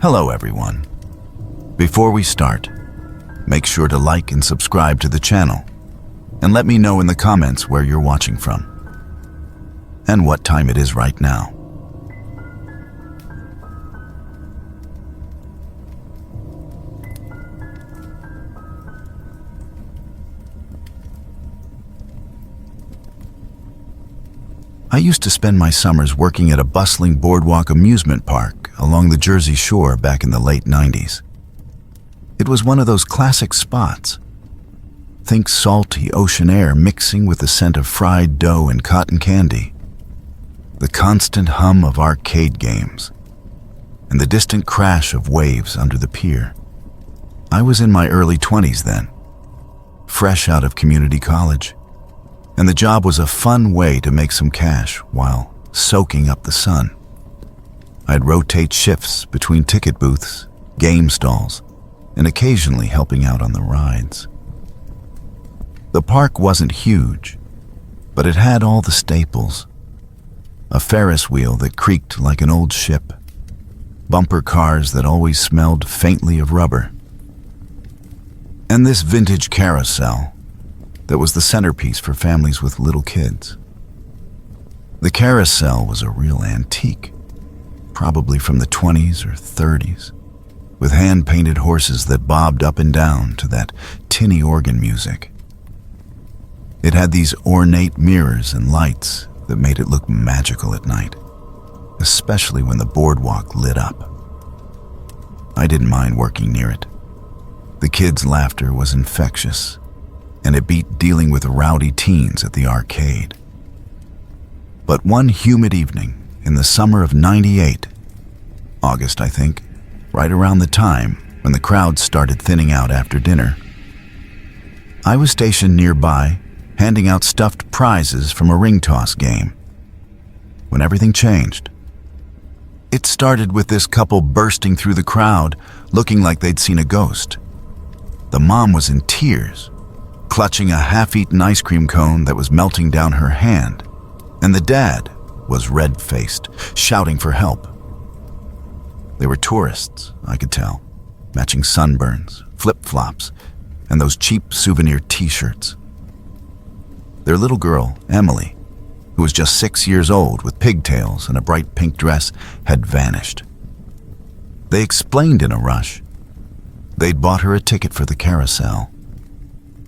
Hello everyone. Before we start, make sure to like and subscribe to the channel and let me know in the comments where you're watching from and what time it is right now. I used to spend my summers working at a bustling boardwalk amusement park along the Jersey Shore back in the late 90s. It was one of those classic spots. Think salty ocean air mixing with the scent of fried dough and cotton candy, the constant hum of arcade games, and the distant crash of waves under the pier. I was in my early 20s then, fresh out of community college, and the job was a fun way to make some cash while soaking up the sun. I'd rotate shifts between ticket booths, game stalls, and occasionally helping out on the rides. The park wasn't huge, but it had all the staples. A Ferris wheel that creaked like an old ship, bumper cars that always smelled faintly of rubber, and this vintage carousel that was the centerpiece for families with little kids. The carousel was a real antique, probably from the 20s or 30s, with hand-painted horses that bobbed up and down to that tinny organ music. It had these ornate mirrors and lights that made it look magical at night, especially when the boardwalk lit up. I didn't mind working near it. The kids' laughter was infectious, and it beat dealing with rowdy teens at the arcade. But one humid evening in the summer of '98, August I think, right around the time when the crowd started thinning out after dinner, I was stationed nearby handing out stuffed prizes from a ring toss game, when everything changed. It started with this couple bursting through the crowd looking like they'd seen a ghost. The mom was in tears, clutching a half-eaten ice cream cone that was melting down her hand, and the dad was red-faced, shouting for help. They were tourists, I could tell, matching sunburns, flip-flops, and those cheap souvenir t-shirts. Their little girl, Emily, who was just 6 years old with pigtails and a bright pink dress, had vanished. They explained in a rush. They'd bought her a ticket for the carousel.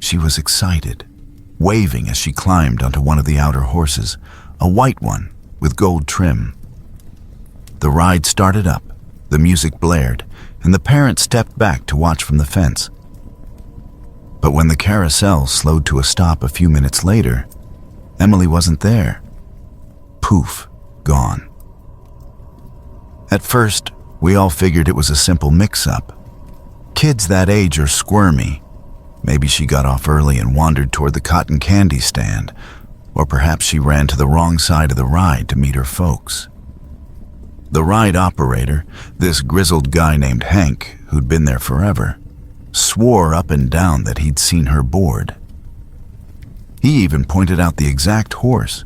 She was excited, waving as she climbed onto one of the outer horses, a white one with gold trim. The ride started up, the music blared, and the parent stepped back to watch from the fence. But when the carousel slowed to a stop a few minutes later, Emily wasn't there. Poof, gone. At first, we all figured it was a simple mix-up. Kids that age are squirmy. Maybe she got off early and wandered toward the cotton candy stand, or perhaps she ran to the wrong side of the ride to meet her folks. The ride operator, this grizzled guy named Hank, who'd been there forever, swore up and down that he'd seen her board. He even pointed out the exact horse.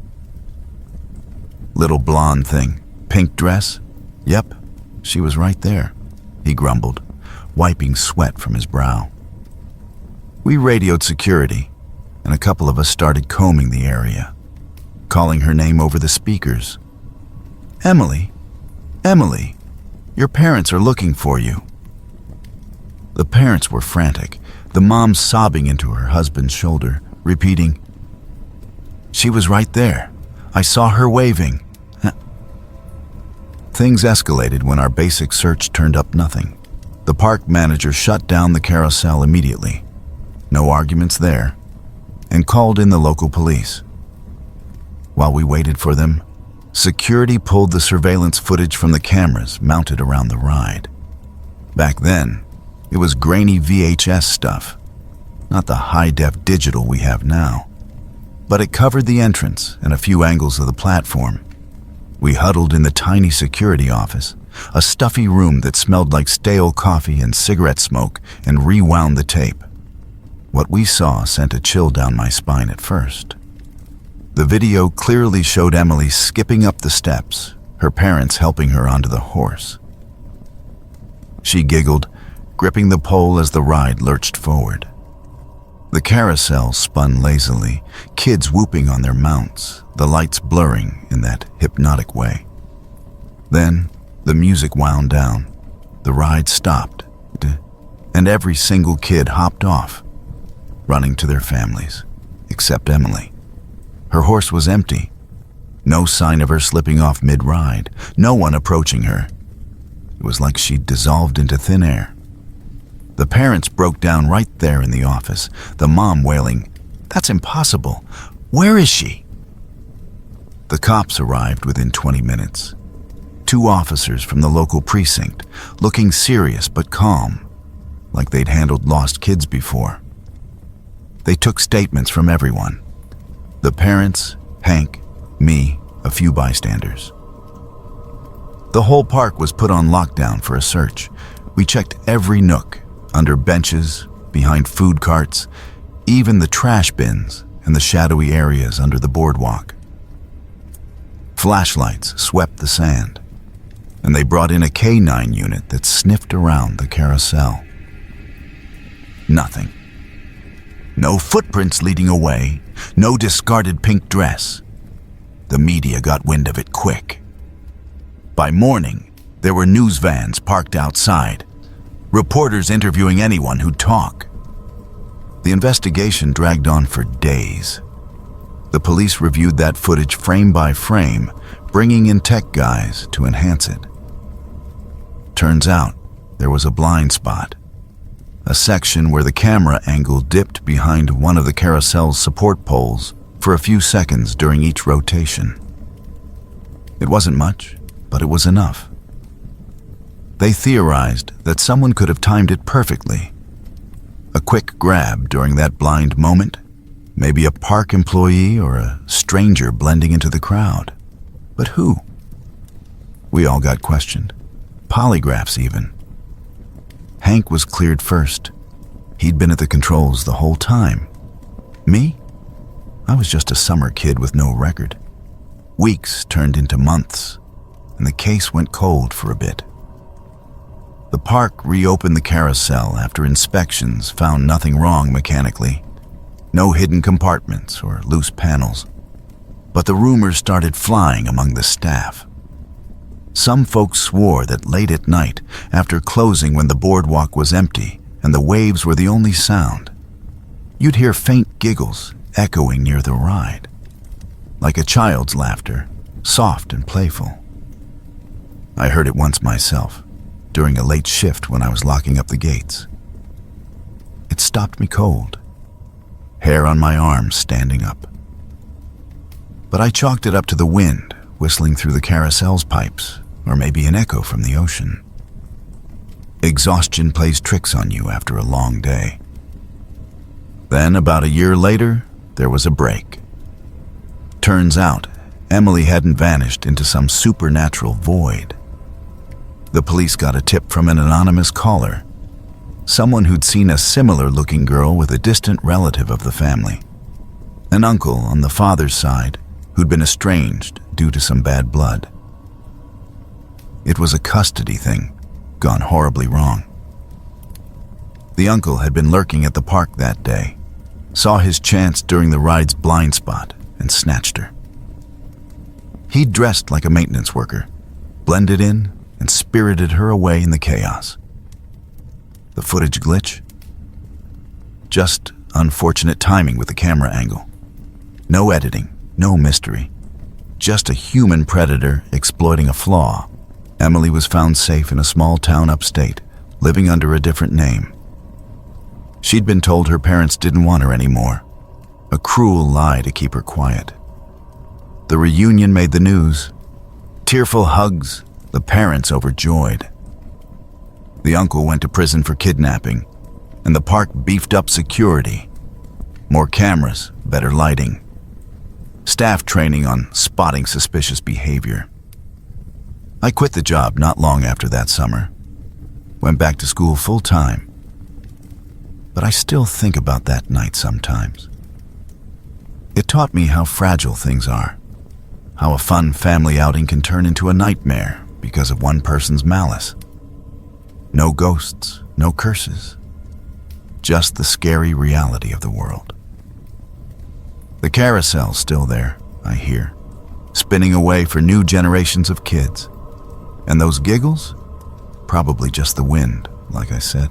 Little blonde thing, pink dress? Yep, she was right there, he grumbled, wiping sweat from his brow. We radioed security, and a couple of us started combing the area, calling her name over the speakers. "Emily, Emily, your parents are looking for you." The parents were frantic, the mom sobbing into her husband's shoulder, repeating, "She was right there. I saw her waving." Things escalated when our basic search turned up nothing. The park manager shut down the carousel immediately. No arguments there, and called in the local police. While we waited for them, security pulled the surveillance footage from the cameras mounted around the ride. Back then, it was grainy VHS stuff, not the high-def digital we have now. But it covered the entrance and a few angles of the platform. We huddled in the tiny security office, a stuffy room that smelled like stale coffee and cigarette smoke, and rewound the tape. What we saw sent a chill down my spine at first. The video clearly showed Emily skipping up the steps, her parents helping her onto the horse. she giggled, gripping the pole as the ride lurched forward. The carousel spun lazily, kids whooping on their mounts, the lights blurring in that hypnotic way. Then, the music wound down, the ride stopped, and every single kid hopped off, running to their families, except Emily. Her horse was empty. No sign of her slipping off mid-ride, no one approaching her. It was like she'd dissolved into thin air. The parents broke down right there in the office, the mom wailing, "That's impossible. Where is she?" The cops arrived within 20 minutes. 2 officers from the local precinct, looking serious but calm, like they'd handled lost kids before. They took statements from everyone. The parents, Hank, me, a few bystanders. The whole park was put on lockdown for a search. We checked every nook, under benches, behind food carts, even the trash bins and the shadowy areas under the boardwalk. Flashlights swept the sand, and they brought in a K9 unit that sniffed around the carousel. Nothing. No footprints leading away, no discarded pink dress. The media got wind of it quick. By morning, there were news vans parked outside, reporters interviewing anyone who'd talk. The investigation dragged on for days. The police reviewed that footage frame by frame, bringing in tech guys to enhance it. Turns out, there was a blind spot, a section where the camera angle dipped behind one of the carousel's support poles for a few seconds during each rotation. It wasn't much, but it was enough. They theorized that someone could have timed it perfectly. A quick grab during that blind moment, maybe a park employee or a stranger blending into the crowd. But who? We all got questioned, polygraphs even. Hank was cleared first. He'd been at the controls the whole time. Me? I was just a summer kid with no record. Weeks turned into months, and the case went cold for a bit. The park reopened the carousel after inspections found nothing wrong mechanically. No hidden compartments or loose panels. But the rumors started flying among the staff. Some folks swore that late at night, after closing when the boardwalk was empty and the waves were the only sound, you'd hear faint giggles echoing near the ride, like a child's laughter, soft and playful. I heard it once myself, during a late shift when I was locking up the gates. It stopped me cold, hair on my arms standing up. But I chalked it up to the wind whistling through the carousel's pipes, or maybe an echo from the ocean. Exhaustion plays tricks on you after a long day. Then, about a year later, there was a break. Turns out, Emily hadn't vanished into some supernatural void. The police got a tip from an anonymous caller, someone who'd seen a similar-looking girl with a distant relative of the family, an uncle on the father's side who'd been estranged due to some bad blood. It was a custody thing, gone horribly wrong. The uncle had been lurking at the park that day, saw his chance during the ride's blind spot, and snatched her. He'd dressed like a maintenance worker, blended in, and spirited her away in the chaos. The footage glitch? Just unfortunate timing with the camera angle. No editing, no mystery. Just a human predator exploiting a flaw. Emily was found safe in a small town upstate, living under a different name. She'd been told her parents didn't want her anymore. A cruel lie to keep her quiet. The reunion made the news. Tearful hugs, the parents overjoyed. The uncle went to prison for kidnapping, and the park beefed up security. More cameras, better lighting. Staff training on spotting suspicious behavior. I quit the job not long after that summer. Went back to school full-time. But I still think about that night sometimes. It taught me how fragile things are. How a fun family outing can turn into a nightmare because of one person's malice. No ghosts, no curses. Just the scary reality of the world. The carousel's still there, I hear, spinning away for new generations of kids. And those giggles? Probably just the wind, like I said.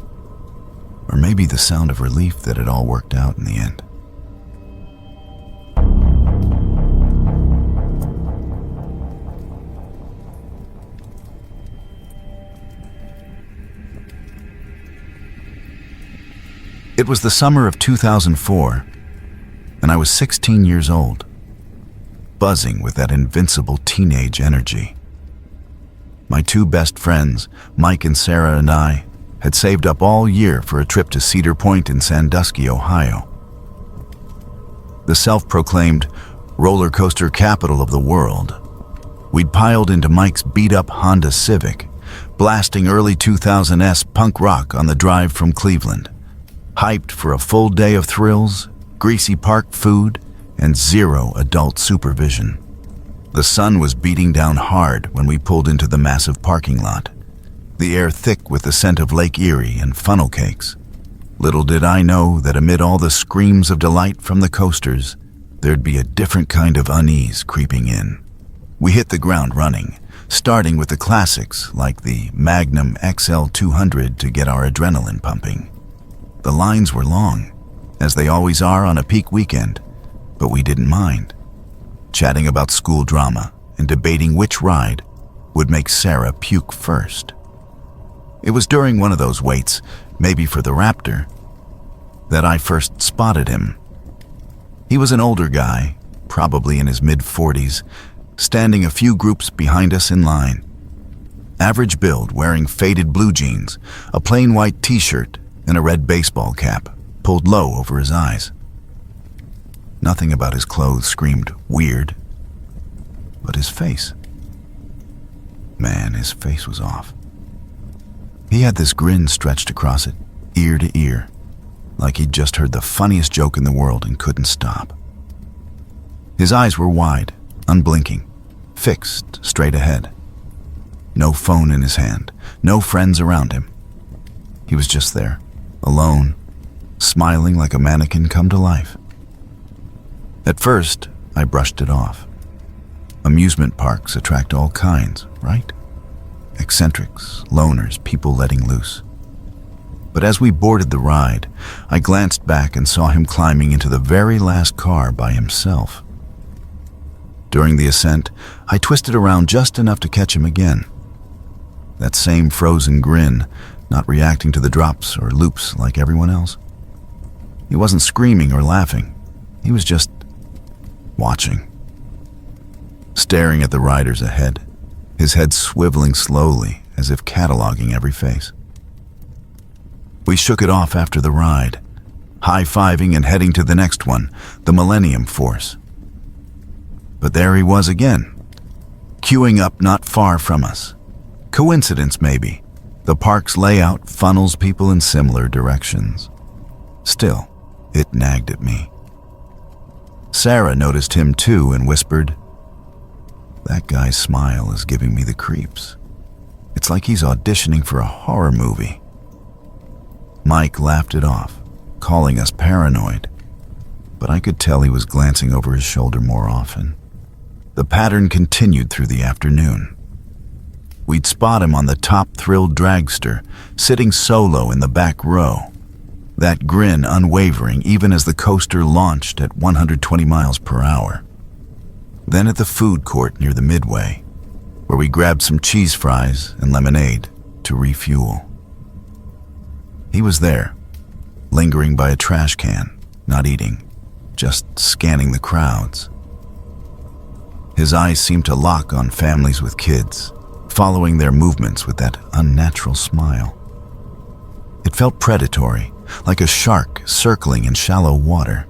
Or maybe the sound of relief that it all worked out in the end. It was the summer of 2004, and I was 16 years old, buzzing with that invincible teenage energy. My two best friends, Mike and Sarah, and I had saved up all year for a trip to Cedar Point in Sandusky, Ohio. The self-proclaimed roller coaster capital of the world. We'd piled into Mike's beat-up Honda Civic, blasting early 2000s punk rock on the drive from Cleveland, hyped for a full day of thrills, greasy park food, and zero adult supervision. The sun was beating down hard when we pulled into the massive parking lot, the air thick with the scent of Lake Erie and funnel cakes. Little did I know that amid all the screams of delight from the coasters, there'd be a different kind of unease creeping in. We hit the ground running, starting with the classics like the Magnum XL 200 to get our adrenaline pumping. The lines were long, as they always are on a peak weekend, but we didn't mind, chatting about school drama and debating which ride would make Sarah puke first. It was during one of those waits, maybe for the Raptor, that I first spotted him. He was an older guy, probably in his mid-40s, standing a few groups behind us in line. Average build, wearing faded blue jeans, a plain white t-shirt, and a red baseball cap, pulled low over his eyes. Nothing about his clothes screamed weird, but his face. Man, his face was off. He had this grin stretched across it, ear to ear, like he'd just heard the funniest joke in the world and couldn't stop. His eyes were wide, unblinking, fixed straight ahead. No phone in his hand, no friends around him. He was just there, alone, smiling like a mannequin come to life. At first, I brushed it off. Amusement parks attract all kinds, right? Eccentrics, loners, people letting loose. But as we boarded the ride, I glanced back and saw him climbing into the very last car by himself. During the ascent, I twisted around just enough to catch him again. That same frozen grin, not reacting to the drops or loops like everyone else. He wasn't screaming or laughing. He was just watching, staring at the riders ahead, his head swiveling slowly as if cataloging every face. We shook it off after the ride, high-fiving and heading to the next one, the Millennium Force. But there he was again, queuing up not far from us. Coincidence, maybe. The park's layout funnels people in similar directions. Still, it nagged at me. Sarah noticed him too and whispered, "That guy's smile is giving me the creeps. It's like he's auditioning for a horror movie." Mike laughed it off, calling us paranoid, but I could tell he was glancing over his shoulder more often. The pattern continued through the afternoon. We'd spot him on the top-thrilled dragster, sitting solo in the back row, that grin unwavering even as the coaster launched at 120 miles per hour. Then at the food court near the midway, where we grabbed some cheese fries and lemonade to refuel. He was there, lingering by a trash can, not eating, just scanning the crowds. His eyes seemed to lock on families with kids, following their movements with that unnatural smile. It felt predatory, like a shark circling in shallow water.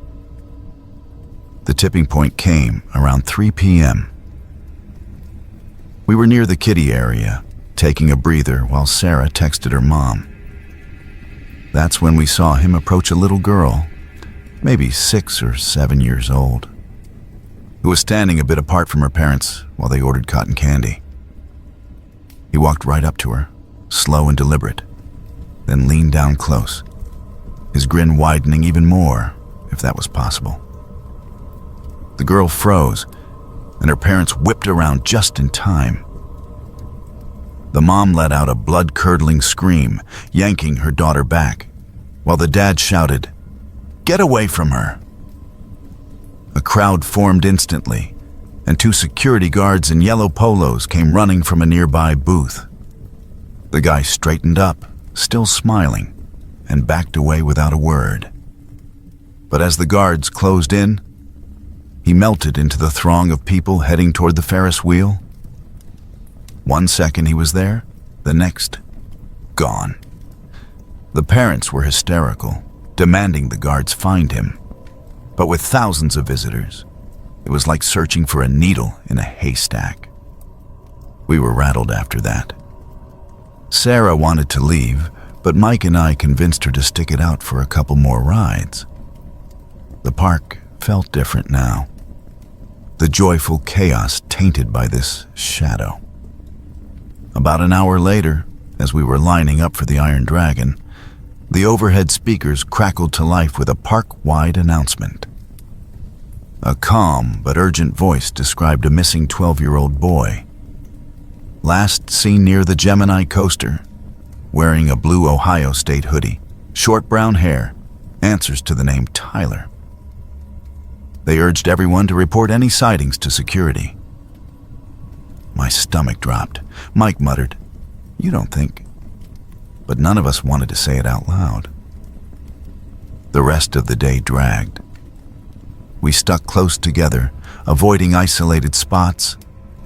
The tipping point came around 3 p.m. We were near the kiddie area, taking a breather while Sarah texted her mom. That's when we saw him approach a little girl, maybe 6 or 7 years old, who was standing a bit apart from her parents while they ordered cotton candy. He walked right up to her, slow and deliberate, then leaned down close, his grin widening even more, if that was possible. The girl froze, and her parents whipped around just in time. The mom let out a blood-curdling scream, yanking her daughter back, while the dad shouted, "Get away from her!" A crowd formed instantly, and 2 security guards in yellow polos came running from a nearby booth. The guy straightened up, still smiling, and backed away without a word. But as the guards closed in, he melted into the throng of people heading toward the Ferris wheel. 1 second he was there, the next, gone. The parents were hysterical, demanding the guards find him. But with thousands of visitors, it was like searching for a needle in a haystack. We were rattled after that. Sarah wanted to leave, but Mike and I convinced her to stick it out for a couple more rides. The park felt different now. The joyful chaos tainted by this shadow. About an hour later, as we were lining up for the Iron Dragon, the overhead speakers crackled to life with a park-wide announcement. A calm but urgent voice described a missing 12-year-old boy. Last seen near the Gemini coaster, wearing a blue Ohio State hoodie, short brown hair, answers to the name Tyler. They urged everyone to report any sightings to security. My stomach dropped. Mike muttered, "You don't think?" But none of us wanted to say it out loud. The rest of the day dragged. We stuck close together, avoiding isolated spots,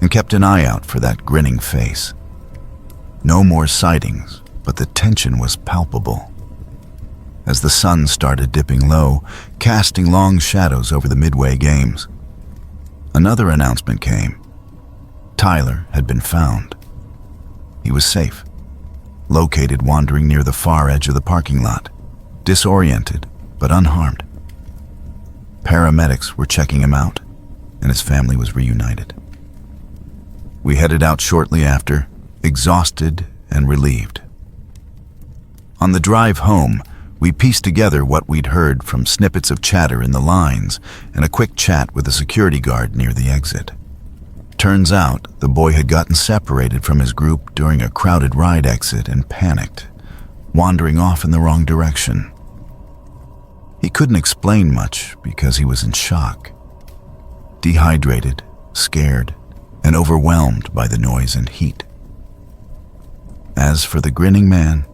and kept an eye out for that grinning face. No more sightings, but the tension was palpable. As the sun started dipping low, casting long shadows over the Midway Games, another announcement came. Tyler had been found. He was safe, located wandering near the far edge of the parking lot, disoriented but unharmed. Paramedics were checking him out, and his family was reunited. We headed out shortly after, exhausted and relieved. On the drive home, we pieced together what we'd heard from snippets of chatter in the lines and a quick chat with a security guard near the exit. Turns out the boy had gotten separated from his group during a crowded ride exit and panicked, wandering off in the wrong direction. He couldn't explain much because he was in shock, dehydrated, scared, and overwhelmed by the noise and heat. As for the grinning man,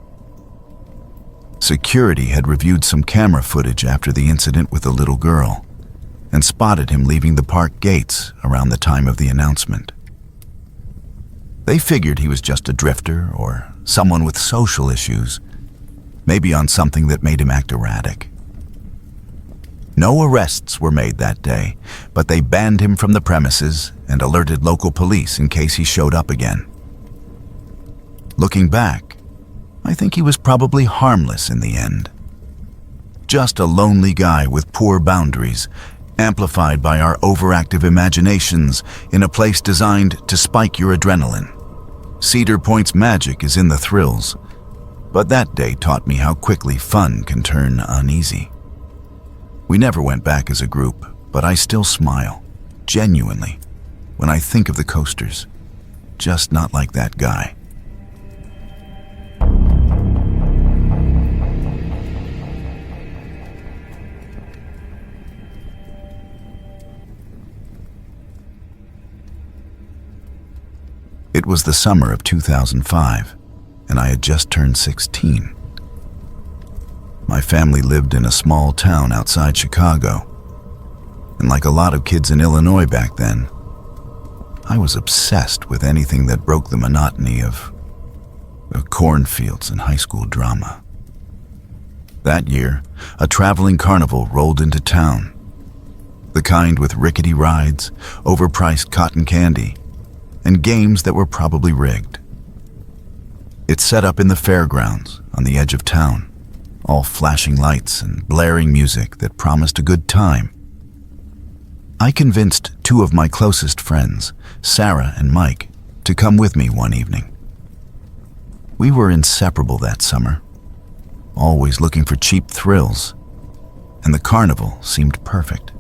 security had reviewed some camera footage after the incident with the little girl and spotted him leaving the park gates around the time of the announcement. They figured he was just a drifter or someone with social issues, maybe on something that made him act erratic. No arrests were made that day, but they banned him from the premises and alerted local police in case he showed up again. Looking back, I think he was probably harmless in the end. Just a lonely guy with poor boundaries, amplified by our overactive imaginations in a place designed to spike your adrenaline. Cedar Point's magic is in the thrills, but that day taught me how quickly fun can turn uneasy. We never went back as a group, but I still smile, genuinely, when I think of the coasters. Just not like that guy. It was the summer of 2005, and I had just turned 16. My family lived in a small town outside Chicago, and like a lot of kids in Illinois back then, I was obsessed with anything that broke the monotony of cornfields and high school drama. That year, a traveling carnival rolled into town, the kind with rickety rides, overpriced cotton candy, and games that were probably rigged. It set up in the fairgrounds on the edge of town, all flashing lights and blaring music that promised a good time. I convinced 2 of my closest friends, Sarah and Mike, to come with me one evening. We were inseparable that summer, always looking for cheap thrills, and the carnival seemed perfect.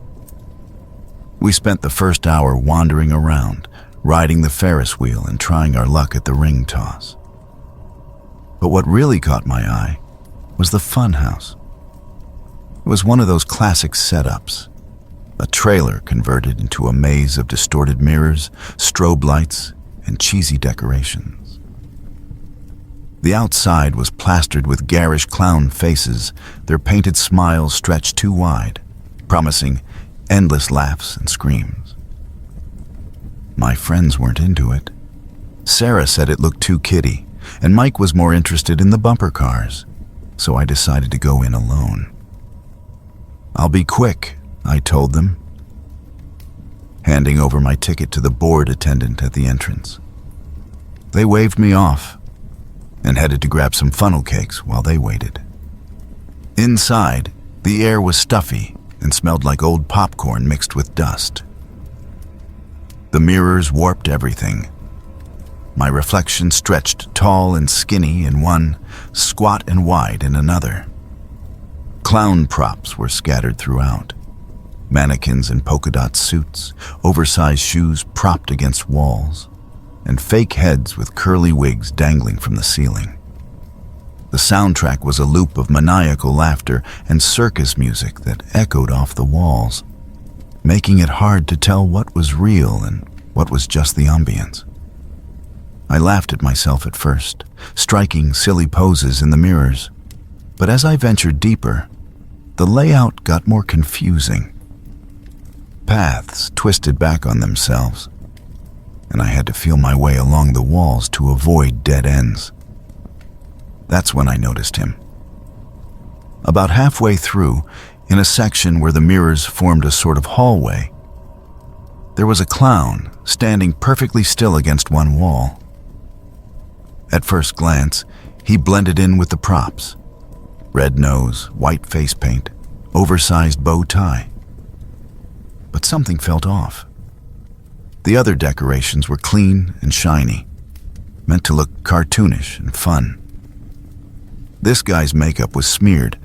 We spent the first hour wandering around, riding the Ferris wheel and trying our luck at the ring toss. But what really caught my eye was the fun house. It was one of those classic setups, a trailer converted into a maze of distorted mirrors, strobe lights, and cheesy decorations. The outside was plastered with garish clown faces, their painted smiles stretched too wide, promising endless laughs and screams. My friends weren't into it. Sarah said it looked too kiddie, and Mike was more interested in the bumper cars, so I decided to go in alone. "I'll be quick," I told them, handing over my ticket to the board attendant at the entrance. They waved me off and headed to grab some funnel cakes while they waited. Inside, the air was stuffy and smelled like old popcorn mixed with dust. The mirrors warped everything. My reflection stretched tall and skinny in one, squat and wide in another. Clown props were scattered throughout. Mannequins in polka dot suits, oversized shoes propped against walls, and fake heads with curly wigs dangling from the ceiling. The soundtrack was a loop of maniacal laughter and circus music that echoed off the walls, making it hard to tell what was real and what was just the ambience. I laughed at myself at first, striking silly poses in the mirrors, but as I ventured deeper, the layout got more confusing. Paths twisted back on themselves, and I had to feel my way along the walls to avoid dead ends. That's when I noticed him. About halfway through, in a section where the mirrors formed a sort of hallway, there was a clown standing perfectly still against one wall. At first glance, he blended in with the props. Red nose, white face paint, oversized bow tie. But something felt off. The other decorations were clean and shiny, meant to look cartoonish and fun. This guy's makeup was smeared,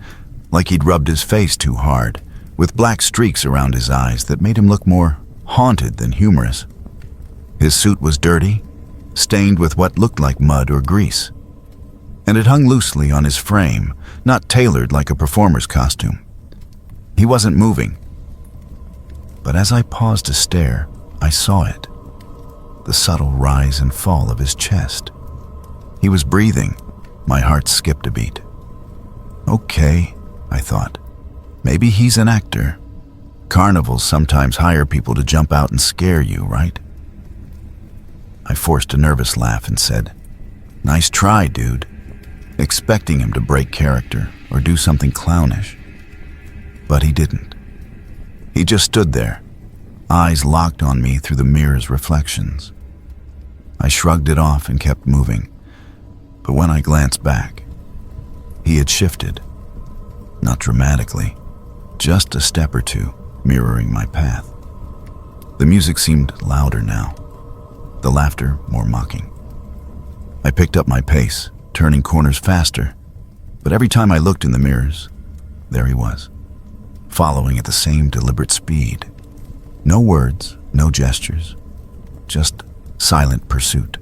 like he'd rubbed his face too hard, with black streaks around his eyes that made him look more haunted than humorous. His suit was dirty, stained with what looked like mud or grease, and it hung loosely on his frame, not tailored like a performer's costume. He wasn't moving, but as I paused to stare, I saw it, the subtle rise and fall of his chest. He was breathing. My heart skipped a beat. Okay, I thought, maybe he's an actor. Carnivals sometimes hire people to jump out and scare you, right? I forced a nervous laugh and said, "Nice try, dude," expecting him to break character or do something clownish. But he didn't. He just stood there, eyes locked on me through the mirror's reflections. I shrugged it off and kept moving, but when I glanced back, he had shifted. Not dramatically, just a step or two, mirroring my path. The music seemed louder now, the laughter more mocking. I picked up my pace, turning corners faster, but every time I looked in the mirrors, there he was, following at the same deliberate speed. No words, no gestures, just silent pursuit.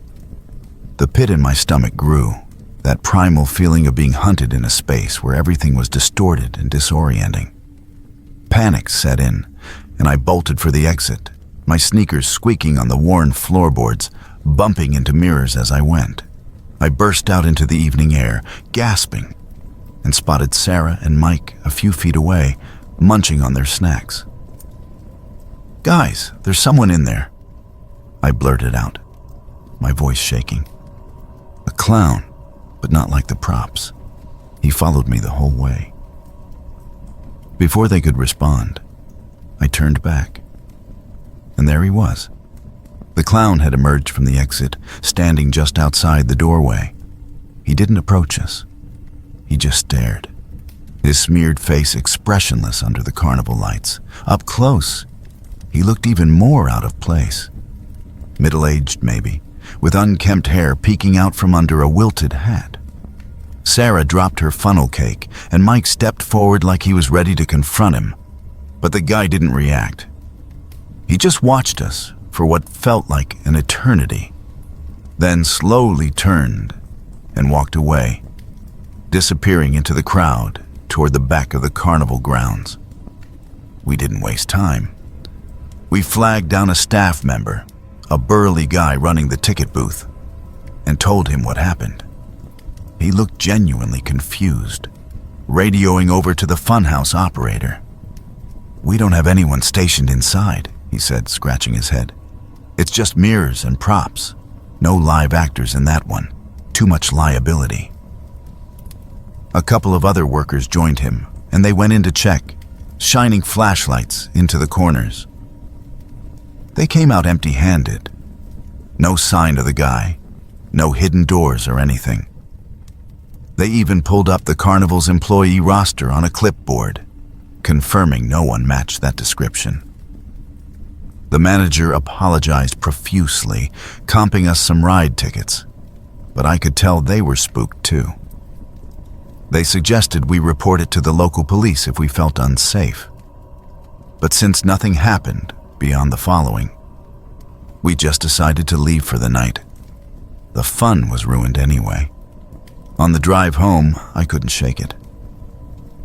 The pit in my stomach grew, that primal feeling of being hunted in a space where everything was distorted and disorienting. Panic set in, and I bolted for the exit, my sneakers squeaking on the worn floorboards, bumping into mirrors as I went. I burst out into the evening air, gasping, and spotted Sarah and Mike a few feet away, munching on their snacks. "Guys, there's someone in there," I blurted out, my voice shaking. A clown, but not like the props. He followed me the whole way. Before they could respond, I turned back, and there he was. The clown had emerged from the exit, standing just outside the doorway. He didn't approach us. He just stared, his smeared face expressionless under the carnival lights. Up close, he looked even more out of place. Middle-aged, maybe, with unkempt hair peeking out from under a wilted hat. Sarah dropped her funnel cake, and Mike stepped forward like he was ready to confront him. But the guy didn't react. He just watched us for what felt like an eternity, then slowly turned and walked away, disappearing into the crowd toward the back of the carnival grounds. We didn't waste time. We flagged down a staff member, a burly guy running the ticket booth, and told him what happened. He looked genuinely confused, radioing over to the funhouse operator. "We don't have anyone stationed inside," he said, scratching his head. "It's just mirrors and props. No live actors in that one. Too much liability." A couple of other workers joined him, and they went in to check, shining flashlights into the corners. They came out empty-handed. No sign of the guy, no hidden doors or anything. They even pulled up the carnival's employee roster on a clipboard, confirming no one matched that description. The manager apologized profusely, comping us some ride tickets, but I could tell they were spooked too. They suggested we report it to the local police if we felt unsafe. But since nothing happened beyond the following, we just decided to leave for the night. The fun was ruined anyway. On the drive home, I couldn't shake it.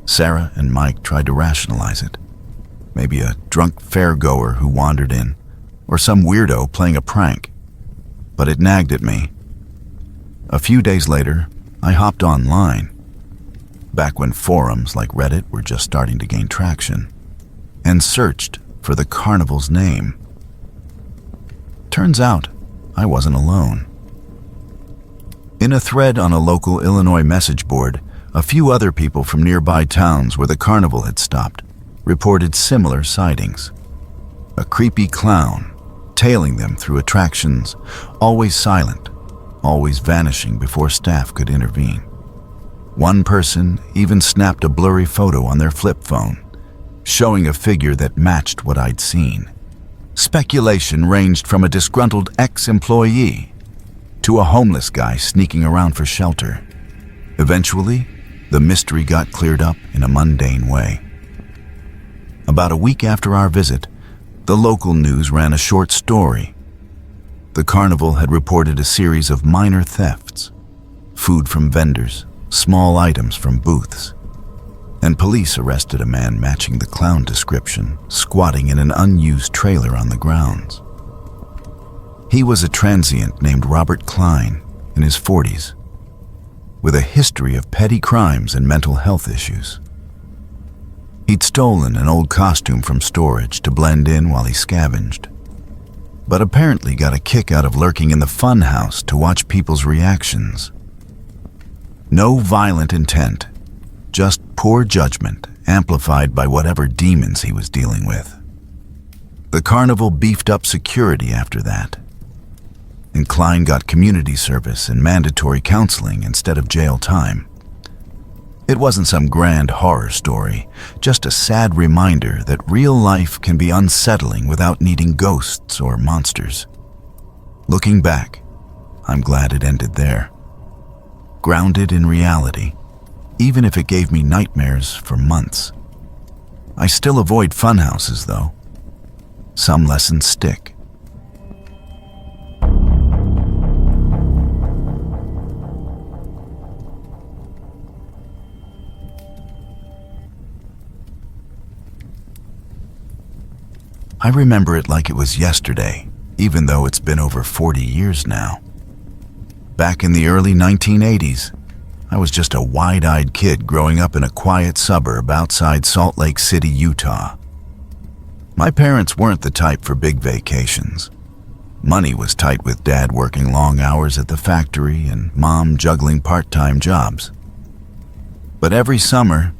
Sarah and Mike tried to rationalize it. Maybe a drunk fairgoer who wandered in, or some weirdo playing a prank. But it nagged at me. A few days later, I hopped online, back when forums like Reddit were just starting to gain traction, and searched for the carnival's name. Turns out, I wasn't alone. In a thread on a local Illinois message board, a few other people from nearby towns where the carnival had stopped reported similar sightings. A creepy clown tailing them through attractions, always silent, always vanishing before staff could intervene. One person even snapped a blurry photo on their flip phone, showing a figure that matched what I'd seen. Speculation ranged from a disgruntled ex-employee to a homeless guy sneaking around for shelter. Eventually, the mystery got cleared up in a mundane way. About a week after our visit, the local news ran a short story. The carnival had reported a series of minor thefts, food from vendors, small items from booths, and police arrested a man matching the clown description, squatting in an unused trailer on the grounds. He was a transient named Robert Klein, in his 40s, with a history of petty crimes and mental health issues. He'd stolen an old costume from storage to blend in while he scavenged, but apparently got a kick out of lurking in the fun house to watch people's reactions. No violent intent, just poor judgment amplified by whatever demons he was dealing with. The carnival beefed up security after that, and Klein got community service and mandatory counseling instead of jail time. It wasn't some grand horror story, just a sad reminder that real life can be unsettling without needing ghosts or monsters. Looking back, I'm glad it ended there. Grounded in reality, even if it gave me nightmares for months. I still avoid funhouses, though. Some lessons stick. I remember it like it was yesterday, even though it's been over 40 years now. Back in the early 1980s, I was just a wide-eyed kid growing up in a quiet suburb outside Salt Lake City, Utah. My parents weren't the type for big vacations. Money was tight with Dad working long hours at the factory and Mom juggling part-time jobs. But every summer,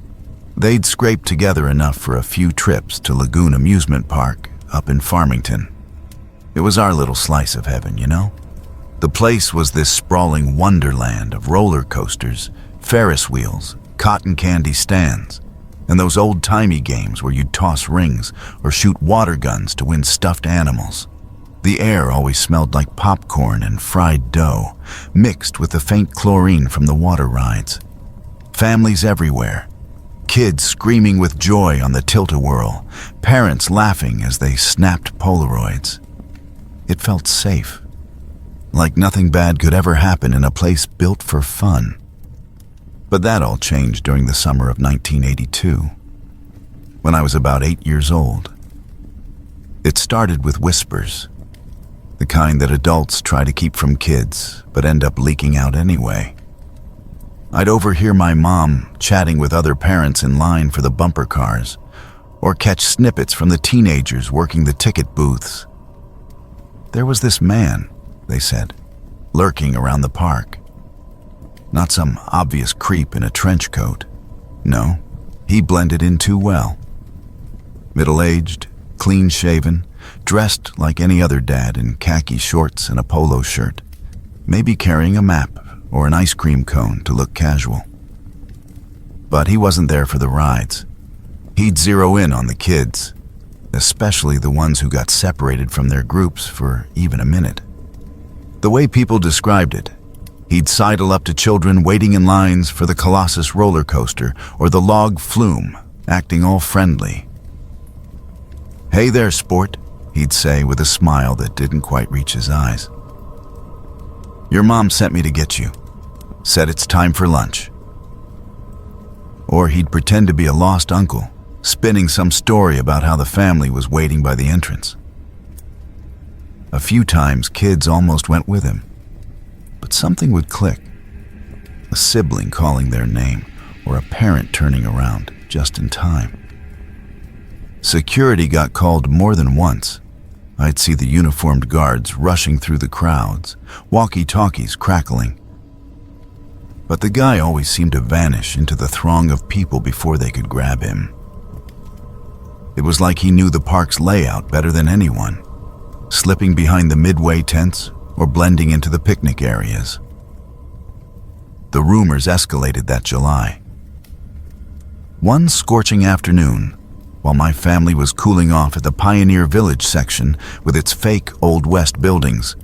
they'd scrape together enough for a few trips to Lagoon Amusement Park up in Farmington. It was our little slice of heaven, you know? The place was this sprawling wonderland of roller coasters, Ferris wheels, cotton candy stands, and those old-timey games where you'd toss rings or shoot water guns to win stuffed animals. The air always smelled like popcorn and fried dough, mixed with the faint chlorine from the water rides. Families everywhere. Kids screaming with joy on the tilt-a-whirl. Parents laughing as they snapped Polaroids. It felt safe. Like nothing bad could ever happen in a place built for fun. But that all changed during the summer of 1982, when I was about 8 years old. It started with whispers, the kind that adults try to keep from kids, but end up leaking out anyway. I'd overhear my mom chatting with other parents in line for the bumper cars, or catch snippets from the teenagers working the ticket booths. There was this man, they said, lurking around the park. Not some obvious creep in a trench coat. No, he blended in too well. Middle-aged, clean-shaven, dressed like any other dad in khaki shorts and a polo shirt, maybe carrying a map or an ice cream cone to look casual. But he wasn't there for the rides. He'd zero in on the kids, especially the ones who got separated from their groups for even a minute. The way people described it, he'd sidle up to children waiting in lines for the Colossus roller coaster or the log flume, acting all friendly. "Hey there, sport," he'd say with a smile that didn't quite reach his eyes. "Your mom sent me to get you. Said it's time for lunch." Or he'd pretend to be a lost uncle, spinning some story about how the family was waiting by the entrance. A few times, kids almost went with him. But something would click. A sibling calling their name, or a parent turning around just in time. Security got called more than once. I'd see the uniformed guards rushing through the crowds, walkie-talkies crackling. But the guy always seemed to vanish into the throng of people before they could grab him. It was like he knew the park's layout better than anyone, slipping behind the midway tents or blending into the picnic areas. The rumors escalated that July. One scorching afternoon, while my family was cooling off at the Pioneer Village section with its fake Old West buildings,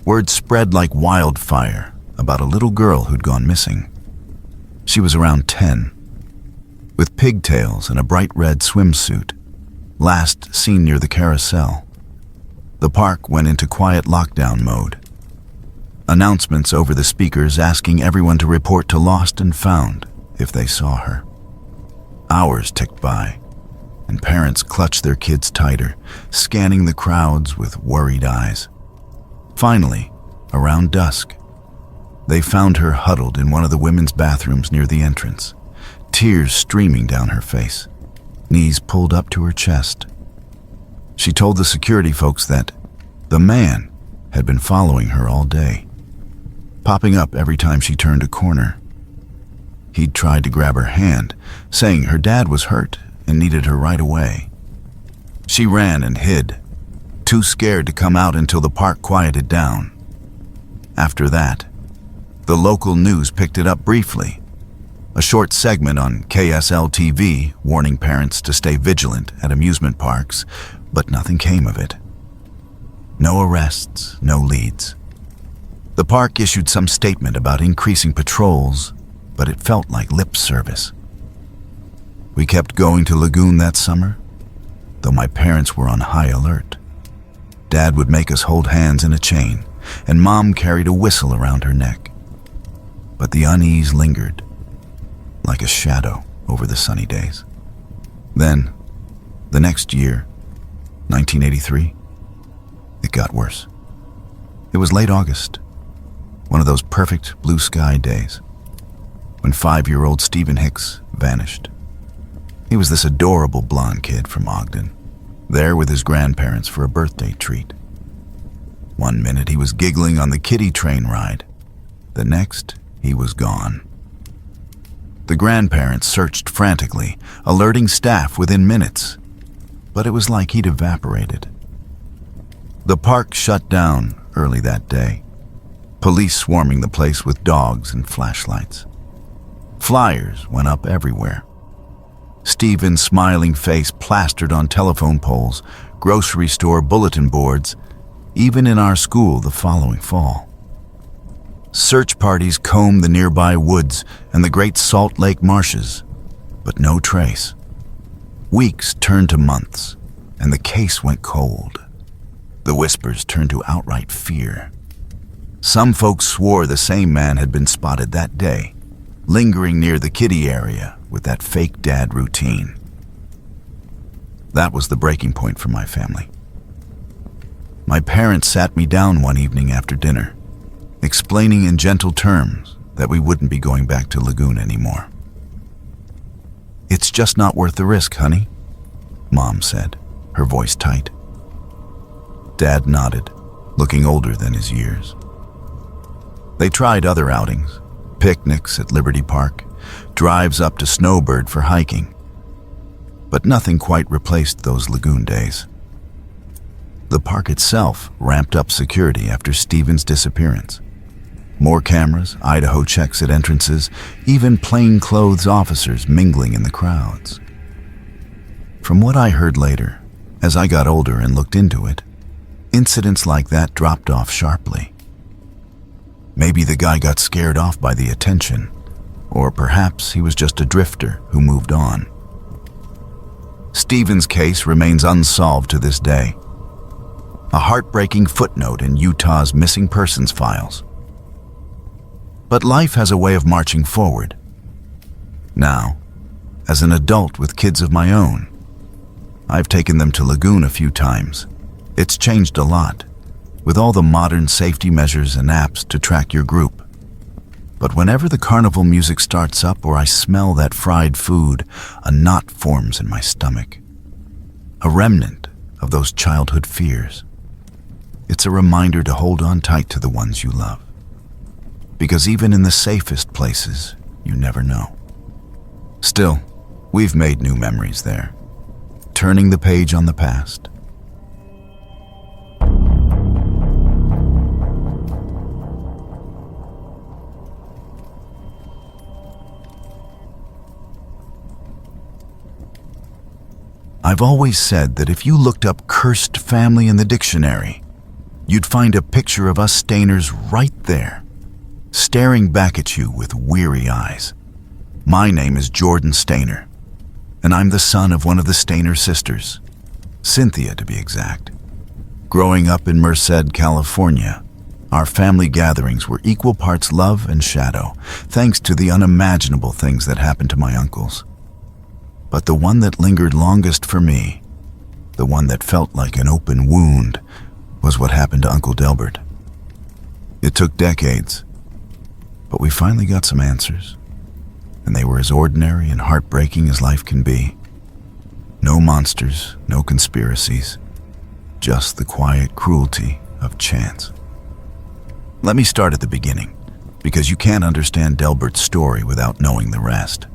word spread like wildfire about a little girl who'd gone missing. She was around 10, with pigtails and a bright red swimsuit, last seen near the carousel. The park went into quiet lockdown mode. Announcements over the speakers asking everyone to report to lost and found if they saw her. Hours ticked by, and parents clutched their kids tighter, scanning the crowds with worried eyes. Finally, around dusk, they found her huddled in one of the women's bathrooms near the entrance, tears streaming down her face, knees pulled up to her chest. She told the security folks that the man had been following her all day, popping up every time she turned a corner. He'd tried to grab her hand, saying her dad was hurt and needed her right away. She ran and hid, too scared to come out until the park quieted down. After that, the local news picked it up briefly. A short segment on KSL-TV warning parents to stay vigilant at amusement parks, but nothing came of it. No arrests, no leads. The park issued some statement about increasing patrols, but it felt like lip service. We kept going to Lagoon that summer, though my parents were on high alert. Dad would make us hold hands in a chain, and Mom carried a whistle around her neck. But the unease lingered, like a shadow over the sunny days. Then, the next year, 1983, it got worse. It was late August, one of those perfect blue sky days, when 5-year-old Stephen Hicks vanished. He was this adorable blonde kid from Ogden, there with his grandparents for a birthday treat. One minute he was giggling on the kiddie train ride. The next, he was gone. The grandparents searched frantically, alerting staff within minutes, but it was like he'd evaporated. The park shut down early that day, police swarming the place with dogs and flashlights. Flyers went up everywhere. Stephen's smiling face plastered on telephone poles, grocery store bulletin boards, even in our school the following fall. Search parties combed the nearby woods and the Great Salt Lake marshes, but no trace. Weeks turned to months, and the case went cold. The whispers turned to outright fear. Some folks swore the same man had been spotted that day, lingering near the kiddie area with that fake dad routine. That was the breaking point for my family. My parents sat me down one evening after dinner, explaining in gentle terms that we wouldn't be going back to Lagoon anymore. "It's just not worth the risk, honey," Mom said, her voice tight. Dad nodded, looking older than his years. They tried other outings, picnics at Liberty Park, drives up to Snowbird for hiking, but nothing quite replaced those Lagoon days. The park itself ramped up security after Stephen's disappearance. More cameras, Idaho checks at entrances, even plainclothes officers mingling in the crowds. From what I heard later, as I got older and looked into it, incidents like that dropped off sharply. Maybe the guy got scared off by the attention, or perhaps he was just a drifter who moved on. Stephen's case remains unsolved to this day, a heartbreaking footnote in Utah's missing persons files. But life has a way of marching forward. Now, as an adult with kids of my own, I've taken them to Lagoon a few times. It's changed a lot, with all the modern safety measures and apps to track your group. But whenever the carnival music starts up or I smell that fried food, a knot forms in my stomach. A remnant of those childhood fears. It's a reminder to hold on tight to the ones you love. Because even in the safest places, you never know. Still, we've made new memories there, turning the page on the past. I've always said that if you looked up cursed family in the dictionary, you'd find a picture of us Stainers right there, staring back at you with weary eyes. My name is Jordan Stainer, and I'm the son of one of the Stainer sisters, Cynthia to be exact. Growing up in Merced, California, our family gatherings were equal parts love and shadow, thanks to the unimaginable things that happened to my uncles. But the one that lingered longest for me, the one that felt like an open wound, was what happened to Uncle Delbert. It took decades, but we finally got some answers, and they were as ordinary and heartbreaking as life can be. No monsters, no conspiracies, just the quiet cruelty of chance. Let me start at the beginning, because you can't understand Delbert's story without knowing the rest.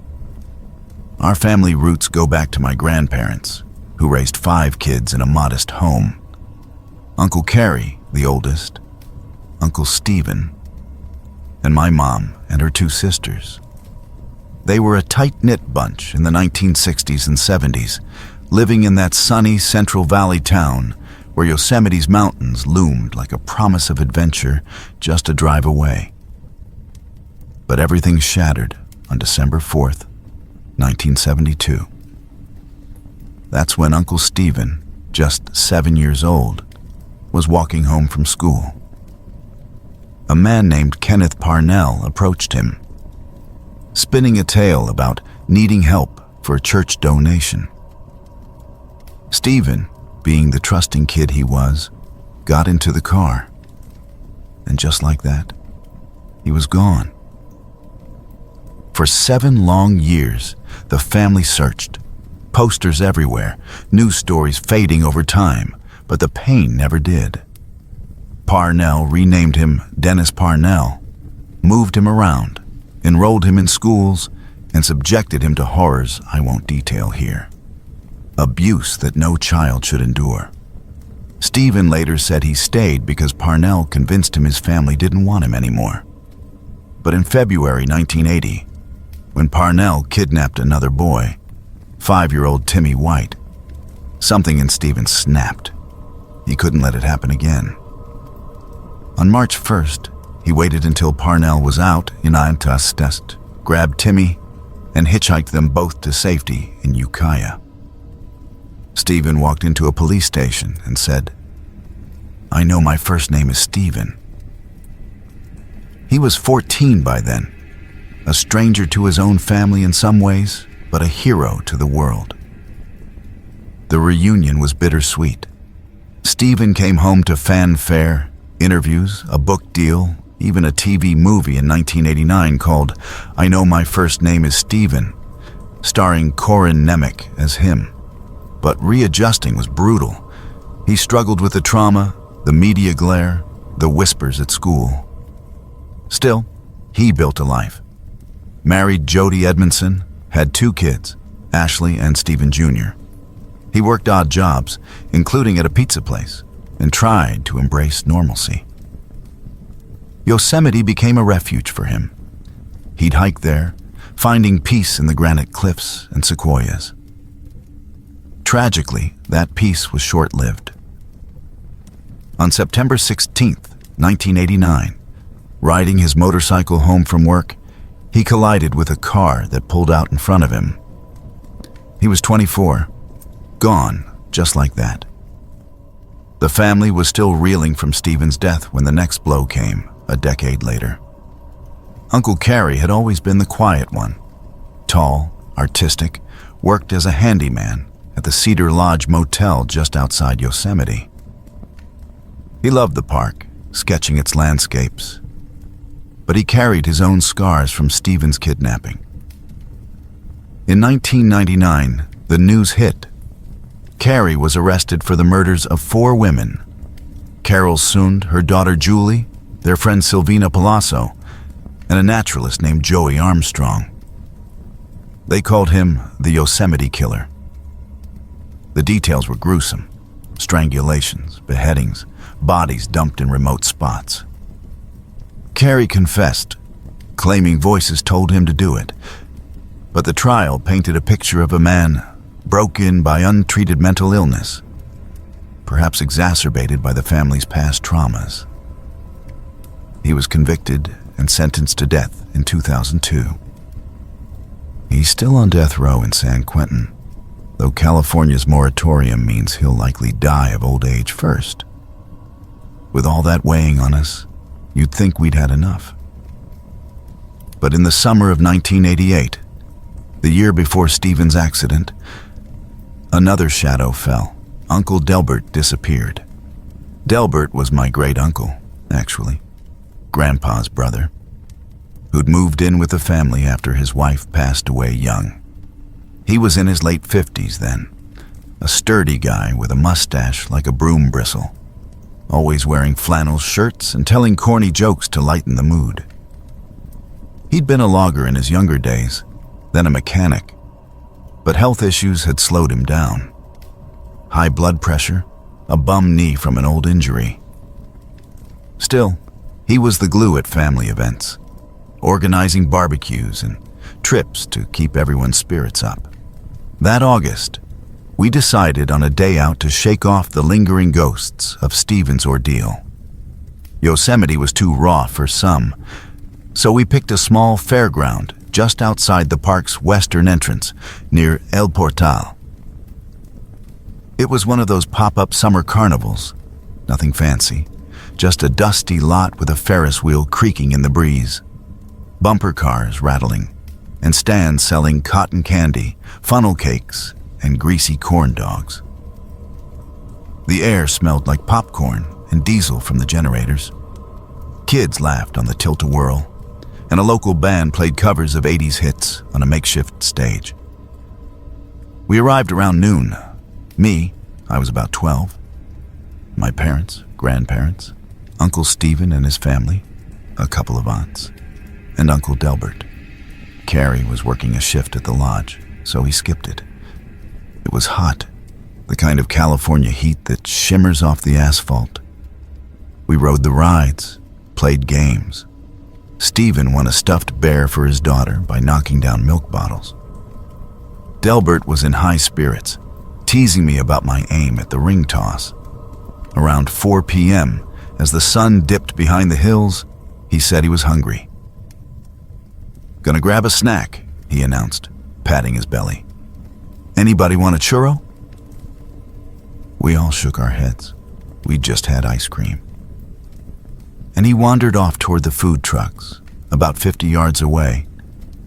Our family roots go back to my grandparents, who raised 5 kids in a modest home. Uncle Carrie, the oldest, Uncle Stephen, and my mom and her 2 sisters. They were a tight-knit bunch in the 1960s and 70s, living in that sunny Central Valley town where Yosemite's mountains loomed like a promise of adventure just a drive away. But everything shattered on December 4th, 1972. That's when Uncle Stephen, just 7 years old, was walking home from school. A man named Kenneth Parnell approached him, spinning a tale about needing help for a church donation. Stephen, being the trusting kid he was, got into the car. And just like that, he was gone. For 7 long years, the family searched. Posters everywhere, news stories fading over time, but the pain never did. Parnell renamed him Dennis Parnell, moved him around, enrolled him in schools, and subjected him to horrors I won't detail here. Abuse that no child should endure. Stephen later said he stayed because Parnell convinced him his family didn't want him anymore. But in February 1980, when Parnell kidnapped another boy, 5-year-old Timmy White, something in Stephen snapped. He couldn't let it happen again. On March 1st, He waited until Parnell was out in Antastest, grabbed Timmy, and hitchhiked them both to safety in Ukiah. Stephen walked into a police station and said, "I know my first name is Stephen." He was 14 by then, a stranger to his own family in some ways, but a hero to the world. The reunion was bittersweet. Stephen came home to fanfare, interviews, a book deal, even a TV movie in 1989 called I Know My First Name is Stephen, starring Corin Nemec as him. But readjusting was brutal. He struggled with the trauma, the media glare, the whispers at school. Still, he built a life. Married Jody Edmondson, had 2 kids, Ashley and Stephen Jr. He worked odd jobs, including at a pizza place, and tried to embrace normalcy. Yosemite became a refuge for him. He'd hike there, finding peace in the granite cliffs and sequoias. Tragically, that peace was short-lived. On September 16, 1989, riding his motorcycle home from work, he collided with a car that pulled out in front of him. He was 24, gone just like that. The family was still reeling from Stephen's death when the next blow came, a decade later. Uncle Carrie had always been the quiet one. Tall, artistic, worked as a handyman at the Cedar Lodge Motel just outside Yosemite. He loved the park, sketching its landscapes. But he carried his own scars from Stephen's kidnapping. In 1999, the news hit. Carrie was arrested for the murders of 4 women. Carol Sund, her daughter Julie, their friend Silvina Palazzo, and a naturalist named Joey Armstrong. They called him the Yosemite Killer. The details were gruesome. Strangulations, beheadings, bodies dumped in remote spots. Carrie confessed, claiming voices told him to do it. But the trial painted a picture of a man broken by untreated mental illness, perhaps exacerbated by the family's past traumas. He was convicted and sentenced to death in 2002. He's still on death row in San Quentin, though California's moratorium means he'll likely die of old age first. With all that weighing on us, you'd think we'd had enough. But in the summer of 1988, the year before Stephen's accident, another shadow fell. Uncle Delbert disappeared. Delbert was my great-uncle, actually, Grandpa's brother, who'd moved in with the family after his wife passed away young. He was in his late 50s then, a sturdy guy with a mustache like a broom bristle, always wearing flannel shirts and telling corny jokes to lighten the mood. He'd been a logger in his younger days, then a mechanic, but health issues had slowed him down. High blood pressure, a bum knee from an old injury. Still, he was the glue at family events, organizing barbecues and trips to keep everyone's spirits up. That August, we decided on a day out to shake off the lingering ghosts of Stephen's ordeal. Yosemite was too raw for some, so we picked a small fairground just outside the park's western entrance, near El Portal. It was one of those pop-up summer carnivals. Nothing fancy, just a dusty lot with a Ferris wheel creaking in the breeze, bumper cars rattling, and stands selling cotton candy, funnel cakes, and greasy corn dogs. The air smelled like popcorn and diesel from the generators. Kids laughed on the tilt-a-whirl, and a local band played covers of 80s hits on a makeshift stage. We arrived around noon. Me, I was about 12. My parents, grandparents, Uncle Stephen and his family, a couple of aunts, and Uncle Delbert. Carrie was working a shift at the lodge, so he skipped it. It was hot, the kind of California heat that shimmers off the asphalt. We rode the rides, played games. Stephen won a stuffed bear for his daughter by knocking down milk bottles. Delbert was in high spirits, teasing me about my aim at the ring toss. Around 4 p.m., as the sun dipped behind the hills, He said he was hungry. "Gonna grab a snack," he announced, patting his belly. "Anybody want a churro?" We all shook our heads. We'd just had ice cream. And he wandered off toward the food trucks, about 50 yards away,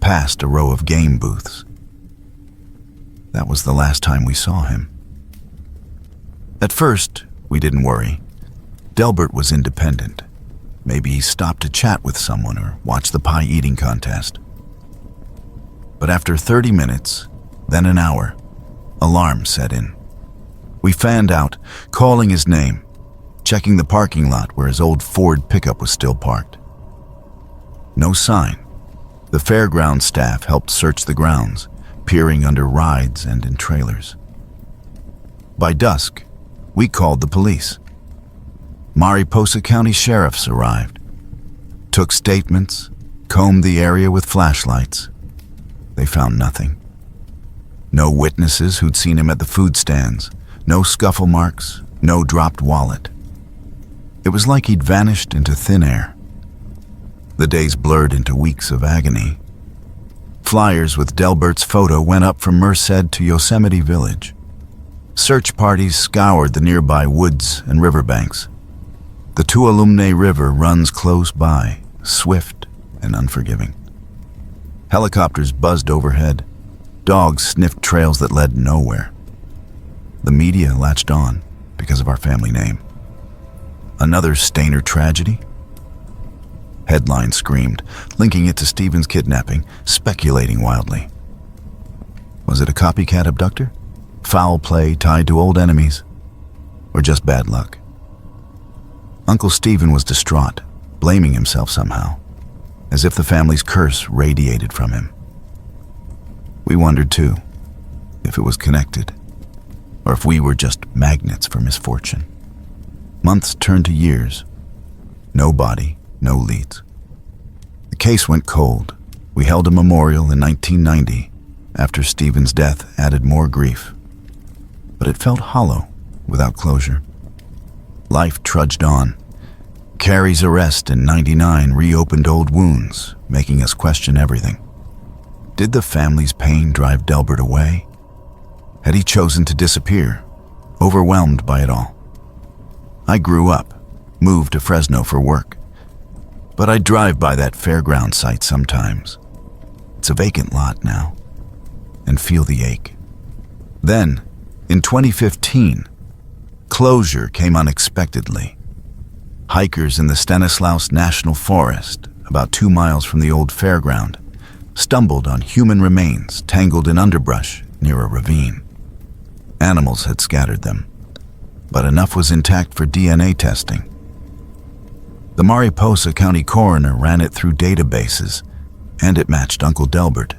past a row of game booths. That was the last time we saw him. At first, we didn't worry. Delbert was independent. Maybe he stopped to chat with someone or watch the pie eating contest. But after 30 minutes, then an hour, alarms set in. We fanned out, calling his name, checking the parking lot where his old Ford pickup was still parked. No sign. The fairground staff helped search the grounds, peering under rides and in trailers. By dusk, we called the police. Mariposa County sheriffs arrived, took statements, combed the area with flashlights. They found nothing. No witnesses who'd seen him at the food stands, no scuffle marks, no dropped wallet. It was like he'd vanished into thin air. The days blurred into weeks of agony. Flyers with Delbert's photo went up from Merced to Yosemite Village. Search parties scoured the nearby woods and riverbanks. The Tuolumne River runs close by, swift and unforgiving. Helicopters buzzed overhead. Dogs sniffed trails that led nowhere. The media latched on because of our family name. Another Stainer tragedy? Headlines screamed, linking it to Stephen's kidnapping, speculating wildly. Was it a copycat abductor? Foul play tied to old enemies? Or just bad luck? Uncle Stephen was distraught, blaming himself somehow, as if the family's curse radiated from him. We wondered too, if it was connected, or if we were just magnets for misfortune. Months turned to years. No body, no leads. The case went cold. We held a memorial in 1990. After Stephen's death added more grief. But it felt hollow, without closure. Life trudged on. Carrie's arrest in '99 reopened old wounds, making us question everything. Did the family's pain drive Delbert away? Had he chosen to disappear, overwhelmed by it all? I grew up, moved to Fresno for work. But I drive by that fairground site sometimes. It's a vacant lot now, and feel the ache. Then, in 2015, closure came unexpectedly. Hikers in the Stanislaus National Forest, about 2 miles from the old fairground, stumbled on human remains tangled in underbrush near a ravine. Animals had scattered them, but enough was intact for DNA testing. The Mariposa County coroner ran it through databases, and it matched Uncle Delbert.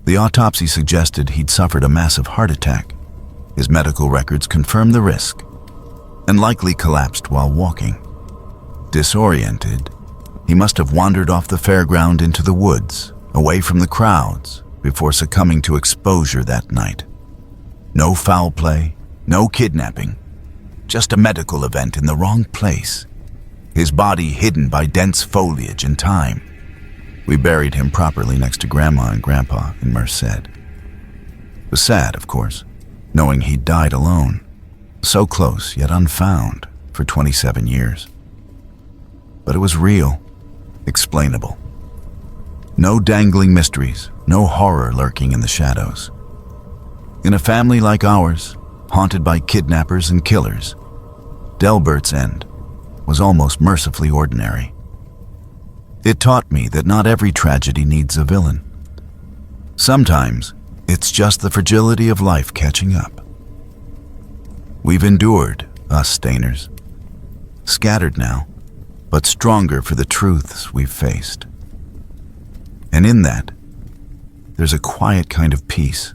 The autopsy suggested he'd suffered a massive heart attack. His medical records confirmed the risk, and likely collapsed while walking. Disoriented, he must have wandered off the fairground into the woods, away from the crowds, before succumbing to exposure that night. No foul play, no kidnapping, just a medical event in the wrong place. His body hidden by dense foliage and time. We buried him properly next to Grandma and Grandpa in Merced. It was sad, of course, knowing he'd died alone, so close yet unfound for 27 years. But it was real, explainable. No dangling mysteries, no horror lurking in the shadows. In a family like ours, haunted by kidnappers and killers, Delbert's end was almost mercifully ordinary. It taught me that not every tragedy needs a villain. Sometimes, it's just the fragility of life catching up. We've endured, us Stainers. Scattered now, but stronger for the truths we've faced. And in that, there's a quiet kind of peace.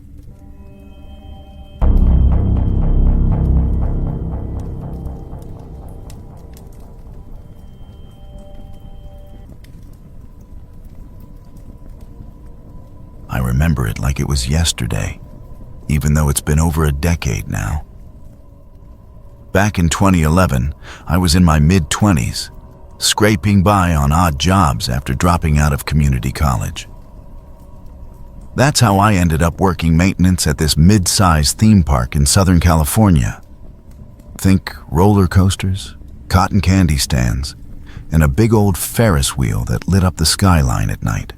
I remember it like it was yesterday, even though it's been over a decade now. Back in 2011, I was in my mid-20s. scraping by on odd jobs after dropping out of community college. That's how I ended up working maintenance at this mid-sized theme park in Southern California. Think roller coasters, cotton candy stands, and a big old Ferris wheel that lit up the skyline at night.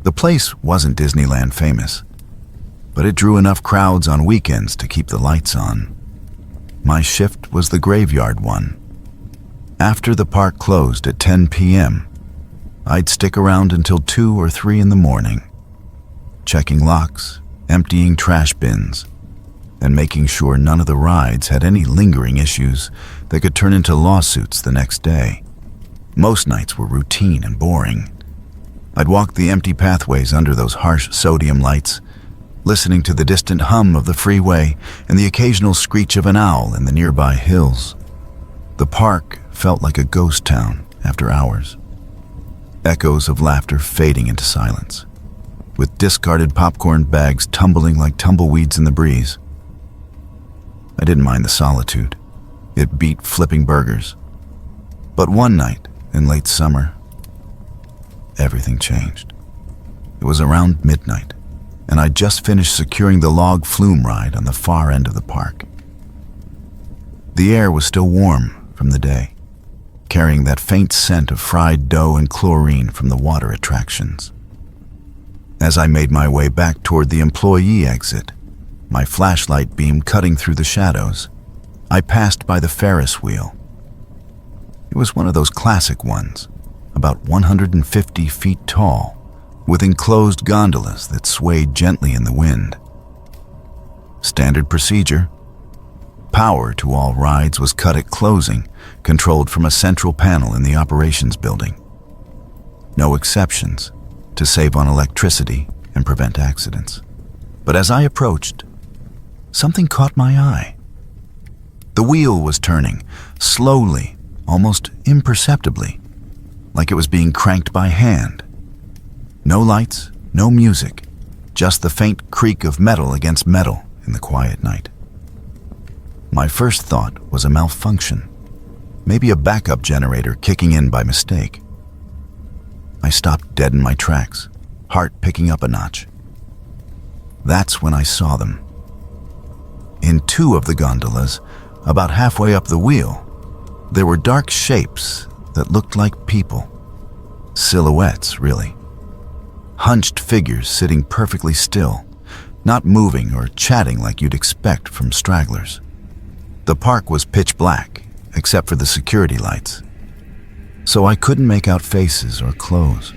The place wasn't Disneyland famous, but it drew enough crowds on weekends to keep the lights on. My shift was the graveyard one. After the park closed at 10 p.m., I'd stick around until 2 or 3 in the morning, checking locks, emptying trash bins, and making sure none of the rides had any lingering issues that could turn into lawsuits the next day. Most nights were routine and boring. I'd walk the empty pathways under those harsh sodium lights, listening to the distant hum of the freeway and the occasional screech of an owl in the nearby hills. The park felt like a ghost town after hours. Echoes of laughter fading into silence, with discarded popcorn bags tumbling like tumbleweeds in the breeze. I didn't mind the solitude. It beat flipping burgers. But one night in late summer, everything changed. It was around midnight, and I'd just finished securing the log flume ride on the far end of the park. The air was still warm from the day, carrying that faint scent of fried dough and chlorine from the water attractions. As I made my way back toward the employee exit, my flashlight beam cutting through the shadows, I passed by the Ferris wheel. It was one of those classic ones, about 150 feet tall, with enclosed gondolas that swayed gently in the wind. Standard procedure. Power to all rides was cut at closing, controlled from a central panel in the operations building. No exceptions, to save on electricity and prevent accidents. But as I approached, something caught my eye. The wheel was turning, slowly, almost imperceptibly, like it was being cranked by hand. No lights, no music, just the faint creak of metal against metal in the quiet night. My first thought was a malfunction, maybe a backup generator kicking in by mistake. I stopped dead in my tracks, heart picking up a notch. That's when I saw them. In 2 of the gondolas, about halfway up the wheel, there were dark shapes that looked like people. Silhouettes, really. Hunched figures sitting perfectly still, not moving or chatting like you'd expect from stragglers. The park was pitch black, except for the security lights, so I couldn't make out faces or clothes.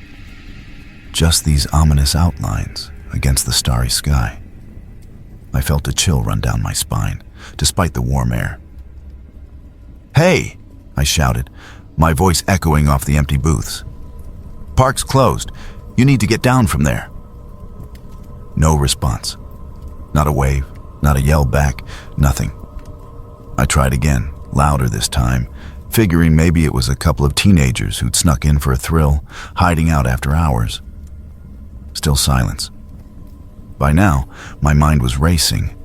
Just these ominous outlines against the starry sky. I felt a chill run down my spine, despite the warm air. "Hey!" I shouted, my voice echoing off the empty booths. "Park's closed. You need to get down from there." No response. Not a wave, not a yell back, nothing. I tried again, louder this time, figuring maybe it was a couple of teenagers who'd snuck in for a thrill, hiding out after hours. Still silence. By now, my mind was racing.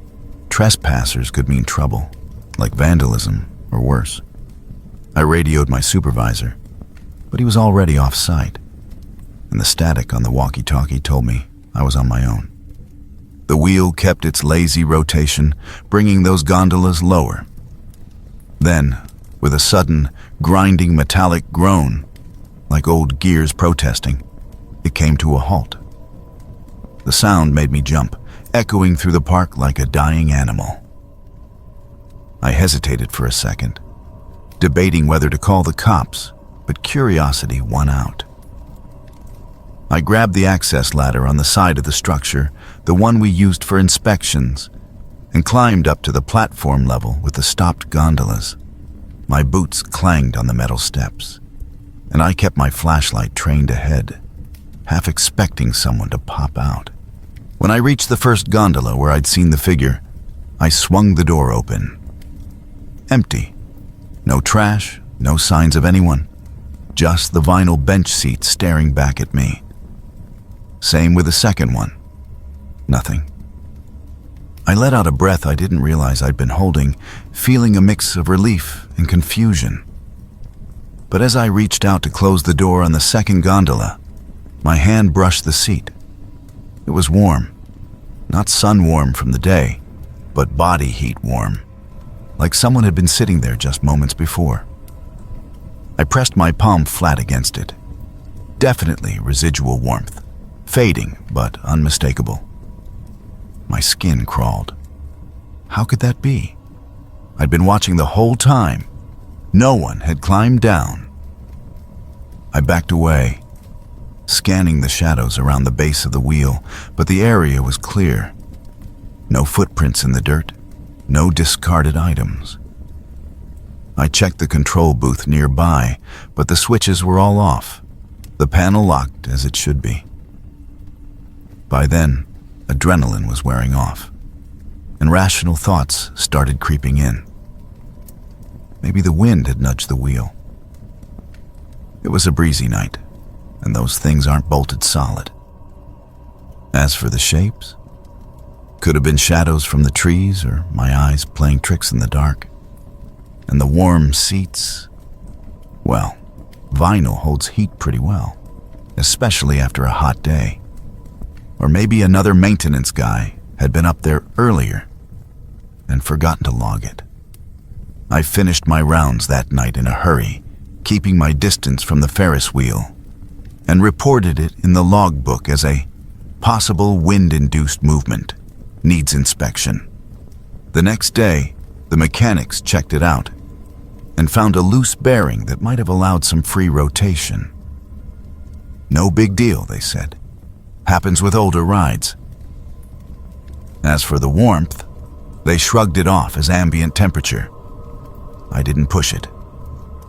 Trespassers could mean trouble, like vandalism or worse. I radioed my supervisor, but he was already off site, and the static on the walkie-talkie told me I was on my own. The wheel kept its lazy rotation, bringing those gondolas lower. Then, with a sudden, grinding metallic groan, like old gears protesting, it came to a halt. The sound made me jump, echoing through the park like a dying animal. I hesitated for a second, debating whether to call the cops, but curiosity won out. I grabbed the access ladder on the side of the structure, the one we used for inspections, and climbed up to the platform level with the stopped gondolas. My boots clanged on the metal steps, and I kept my flashlight trained ahead, half expecting someone to pop out. When I reached the first gondola where I'd seen the figure, I swung the door open. Empty. No trash, no signs of anyone. Just the vinyl bench seat staring back at me. Same with the second one. Nothing. I let out a breath I didn't realize I'd been holding, feeling a mix of relief and confusion. But as I reached out to close the door on the second gondola, my hand brushed the seat. It was warm. Not sun warm from the day, but body heat warm, like someone had been sitting there just moments before. I pressed my palm flat against it. Definitely residual warmth, fading but unmistakable. My skin crawled. How could that be? I'd been watching the whole time. No one had climbed down. I backed away, scanning the shadows around the base of the wheel, but the area was clear. No footprints in the dirt, no discarded items. I checked the control booth nearby, but the switches were all off, the panel locked as it should be. By then, adrenaline was wearing off, and rational thoughts started creeping in. Maybe the wind had nudged the wheel. It was a breezy night, and those things aren't bolted solid. As for the shapes, could have been shadows from the trees or my eyes playing tricks in the dark. And the warm seats, well, vinyl holds heat pretty well, especially after a hot day. Or maybe another maintenance guy had been up there earlier and forgotten to log it. I finished my rounds that night in a hurry, keeping my distance from the Ferris wheel, and reported it in the logbook as a possible wind-induced movement, needs inspection. The next day, the mechanics checked it out and found a loose bearing that might have allowed some free rotation. No big deal, they said. Happens with older rides. As for the warmth, they shrugged it off as ambient temperature. I didn't push it.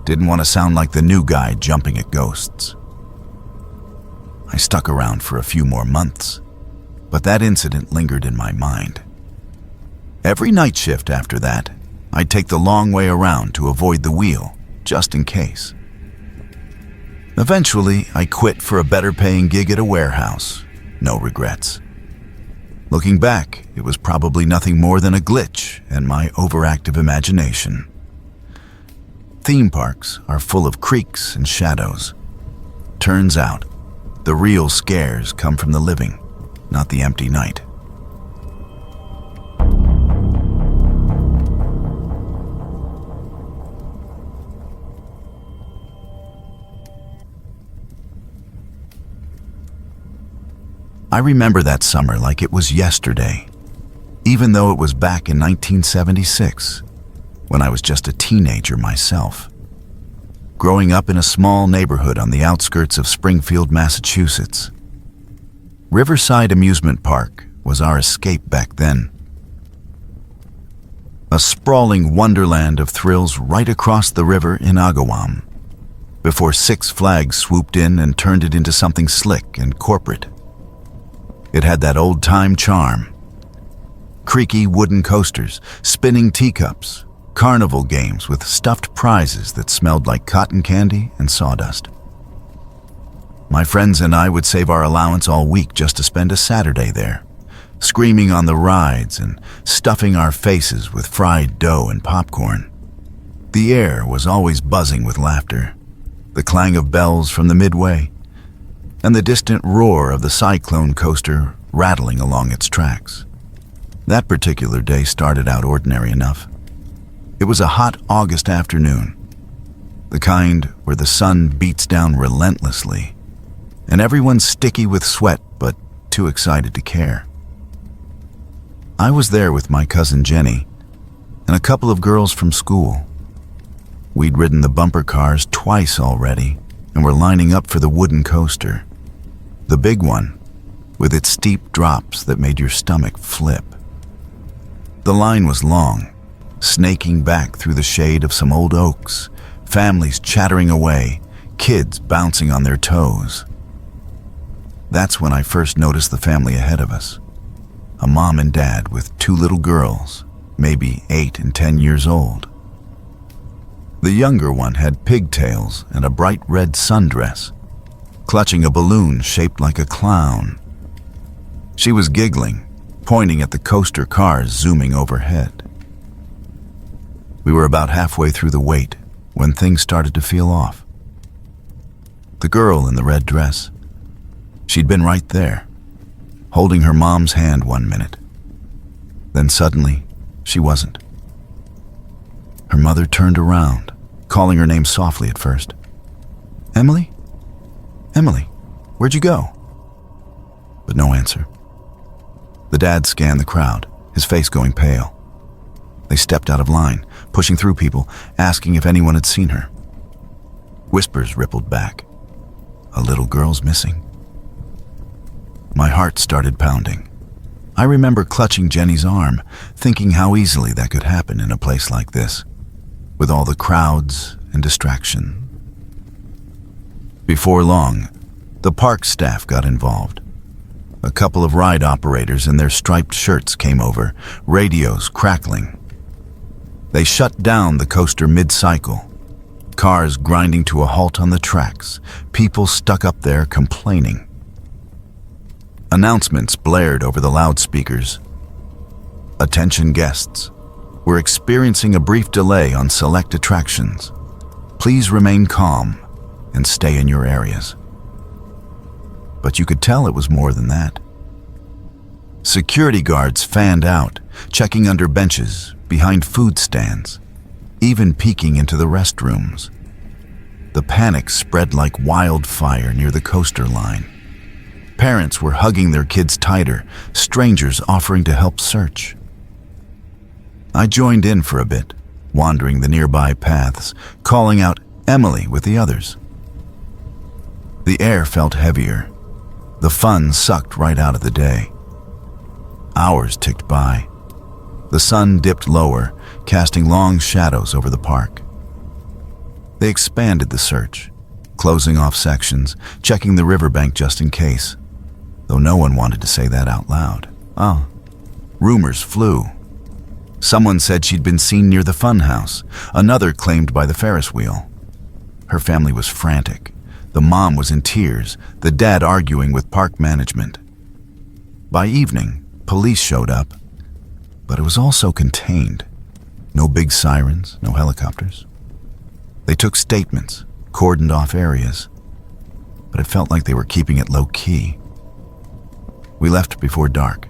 Didn't want to sound like the new guy jumping at ghosts. I stuck around for a few more months, but that incident lingered in my mind. Every night shift after that, I'd take the long way around to avoid the wheel, just in case. Eventually, I quit for a better-paying gig at a warehouse. No regrets. Looking back, it was probably nothing more than a glitch and my overactive imagination. Theme parks are full of creaks and shadows. Turns out, the real scares come from the living, not the empty night. I remember that summer like it was yesterday, even though it was back in 1976, when I was just a teenager myself. Growing up in a small neighborhood on the outskirts of Springfield, Massachusetts. Riverside Amusement Park was our escape back then. A sprawling wonderland of thrills right across the river in Agawam, before Six Flags swooped in and turned it into something slick and corporate. It had that old-time charm. Creaky wooden coasters, spinning teacups, carnival games with stuffed prizes that smelled like cotton candy and sawdust. My friends and I would save our allowance all week just to spend a Saturday there, screaming on the rides and stuffing our faces with fried dough and popcorn. The air was always buzzing with laughter, the clang of bells from the midway, and the distant roar of the cyclone coaster rattling along its tracks. That particular day started out ordinary enough. It was a hot August afternoon, the kind where the sun beats down relentlessly, and everyone's sticky with sweat but too excited to care. I was there with my cousin Jenny and a couple of girls from school. We'd ridden the bumper cars twice already and were lining up for the wooden coaster, the big one, with its steep drops that made your stomach flip. The line was long, snaking back through the shade of some old oaks, families chattering away, kids bouncing on their toes. That's when I first noticed the family ahead of us. A mom and dad with two little girls, maybe 8 and 10 years old. The younger one had pigtails and a bright red sundress, clutching a balloon shaped like a clown. She was giggling, pointing at the coaster cars zooming overhead. We were about halfway through the wait when things started to feel off. The girl in the red dress. She'd been right there, holding her mom's hand 1 minute. Then suddenly, she wasn't. Her mother turned around, calling her name softly at first. "Emily? Emily, where'd you go?" But no answer. The dad scanned the crowd, his face going pale. They stepped out of line, pushing through people, asking if anyone had seen her. Whispers rippled back. "A little girl's missing." My heart started pounding. I remember clutching Jenny's arm, thinking how easily that could happen in a place like this, with all the crowds and distraction. Before long, the park staff got involved. A couple of ride operators in their striped shirts came over, radios crackling. They shut down the coaster mid-cycle, cars grinding to a halt on the tracks, people stuck up there complaining. Announcements blared over the loudspeakers. "Attention guests. We're experiencing a brief delay on select attractions. Please remain calm and stay in your areas." But you could tell it was more than that. Security guards fanned out, checking under benches, behind food stands, even peeking into the restrooms. The panic spread like wildfire near the coaster line. Parents were hugging their kids tighter, strangers offering to help search. I joined in for a bit, wandering the nearby paths, calling out Emily with the others. The air felt heavier. The fun sucked right out of the day. Hours ticked by. The sun dipped lower, casting long shadows over the park. They expanded the search, closing off sections, checking the riverbank just in case, though no one wanted to say that out loud. Rumors flew. Someone said she'd been seen near the funhouse, another claimed by the Ferris wheel. Her family was frantic. The mom was in tears, the dad arguing with park management. By evening, police showed up, but it was also contained. No big sirens, no helicopters. They took statements, cordoned off areas, but it felt like they were keeping it low-key. We left before dark,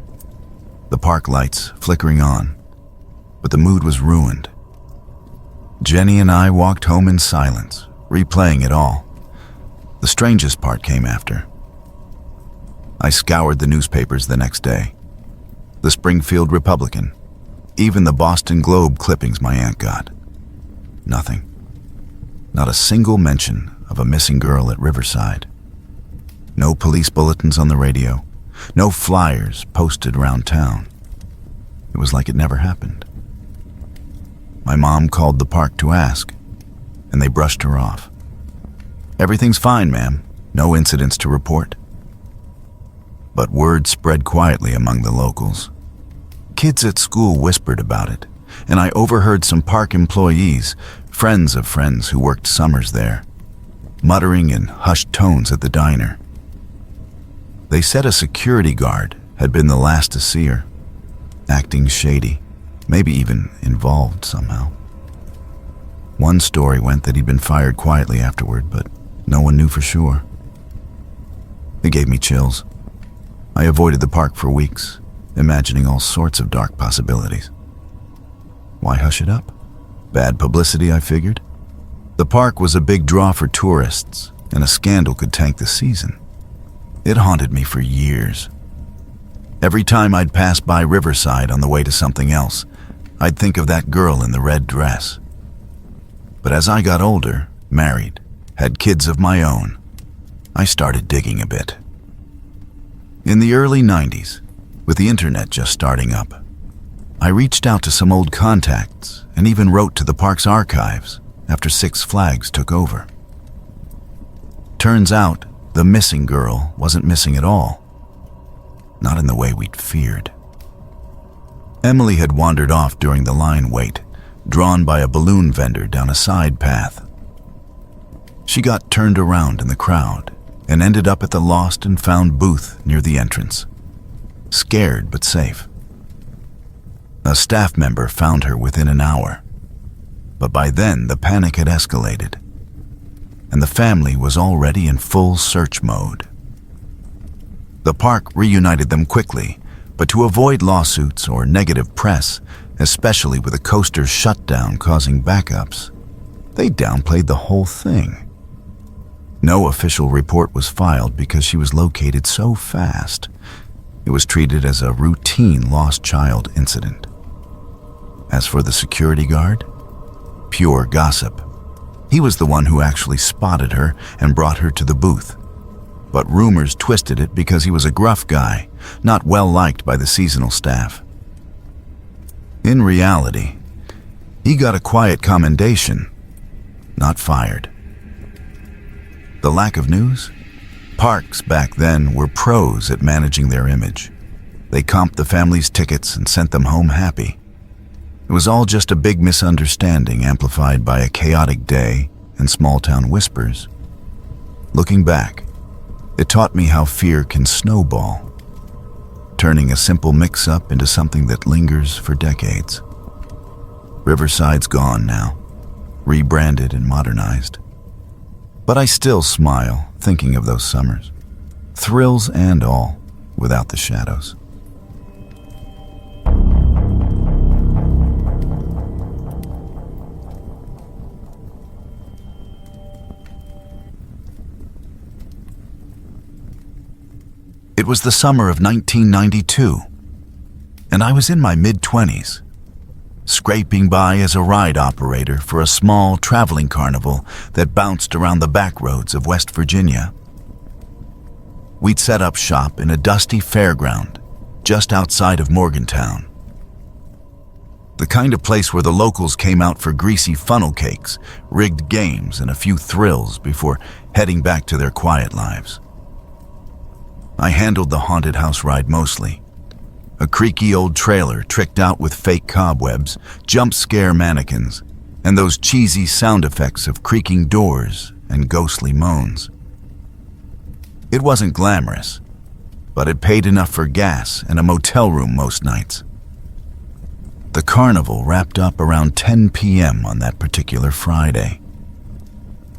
the park lights flickering on, but the mood was ruined. Jenny and I walked home in silence, replaying it all. The strangest part came after. I scoured the newspapers the next day. The Springfield Republican, even the Boston Globe clippings my aunt got. Nothing. Not a single mention of a missing girl at Riverside. No police bulletins on the radio. No flyers posted around town. It was like it never happened. My mom called the park to ask, and they brushed her off. "Everything's fine, ma'am. No incidents to report." But word spread quietly among the locals. Kids at school whispered about it, and I overheard some park employees, friends of friends who worked summers there, muttering in hushed tones at the diner. They said a security guard had been the last to see her, acting shady, maybe even involved somehow. One story went that he'd been fired quietly afterward, but no one knew for sure. It gave me chills. I avoided the park for weeks, imagining all sorts of dark possibilities. Why hush it up? Bad publicity, I figured. The park was a big draw for tourists, and a scandal could tank the season. It haunted me for years. Every time I'd pass by Riverside on the way to something else, I'd think of that girl in the red dress. But as I got older, married, had kids of my own, I started digging a bit. In the early 90s, with the internet just starting up, I reached out to some old contacts and even wrote to the park's archives after Six Flags took over. Turns out, the missing girl wasn't missing at all. Not in the way we'd feared. Emily had wandered off during the line wait, drawn by a balloon vendor down a side path. She got turned around in the crowd and ended up at the lost and found booth near the entrance. Scared but safe. A staff member found her within an hour, but by then the panic had escalated. and the family was already in full search mode. The park reunited them quickly, but to avoid lawsuits or negative press, especially with the coaster's shutdown causing backups, they downplayed the whole thing. No official report was filed because she was located so fast. It was treated as a routine lost child incident. As for the security guard, pure gossip. He was the one who actually spotted her and brought her to the booth. But rumors twisted it because he was a gruff guy, not well liked by the seasonal staff. In reality, he got a quiet commendation, not fired. The lack of news? Parks back then were pros at managing their image. They comped the family's tickets and sent them home happy. It was all just a big misunderstanding amplified by a chaotic day and small-town whispers. Looking back, it taught me how fear can snowball, turning a simple mix-up into something that lingers for decades. Riverside's gone now, rebranded and modernized. But I still smile thinking of those summers, thrills and all, without the shadows. It was the summer of 1992, and I was in my mid-20s, scraping by as a ride operator for a small traveling carnival that bounced around the back roads of West Virginia. We'd set up shop in a dusty fairground just outside of Morgantown. The kind of place where the locals came out for greasy funnel cakes, rigged games, and a few thrills before heading back to their quiet lives. I handled the haunted house ride mostly. A creaky old trailer tricked out with fake cobwebs, jump scare mannequins, and those cheesy sound effects of creaking doors and ghostly moans. It wasn't glamorous, but it paid enough for gas and a motel room most nights. The carnival wrapped up around 10 p.m. on that particular Friday.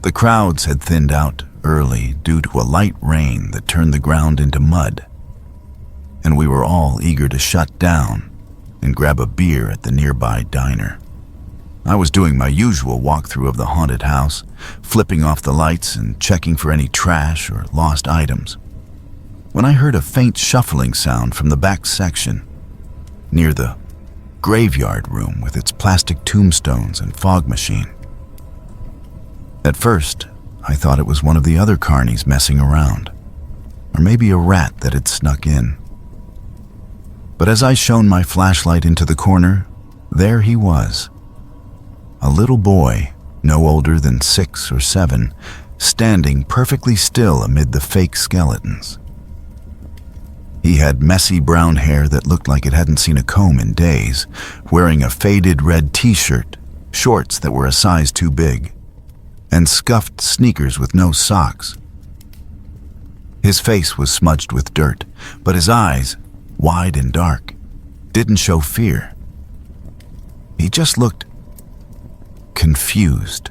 The crowds had thinned out early due to a light rain that turned the ground into mud, and we were all eager to shut down and grab a beer at the nearby diner. I was doing my usual walkthrough of the haunted house, flipping off the lights and checking for any trash or lost items, when I heard a faint shuffling sound from the back section, near the graveyard room with its plastic tombstones and fog machine. At first, I thought it was one of the other carnies messing around, or maybe a rat that had snuck in. But as I shone my flashlight into the corner, there he was. A little boy, no older than 6 or 7, standing perfectly still amid the fake skeletons. He had messy brown hair that looked like it hadn't seen a comb in days, wearing a faded red t-shirt, shorts that were a size too big, and scuffed sneakers with no socks. His face was smudged with dirt, but his eyes, wide and dark, didn't show fear. He just looked confused,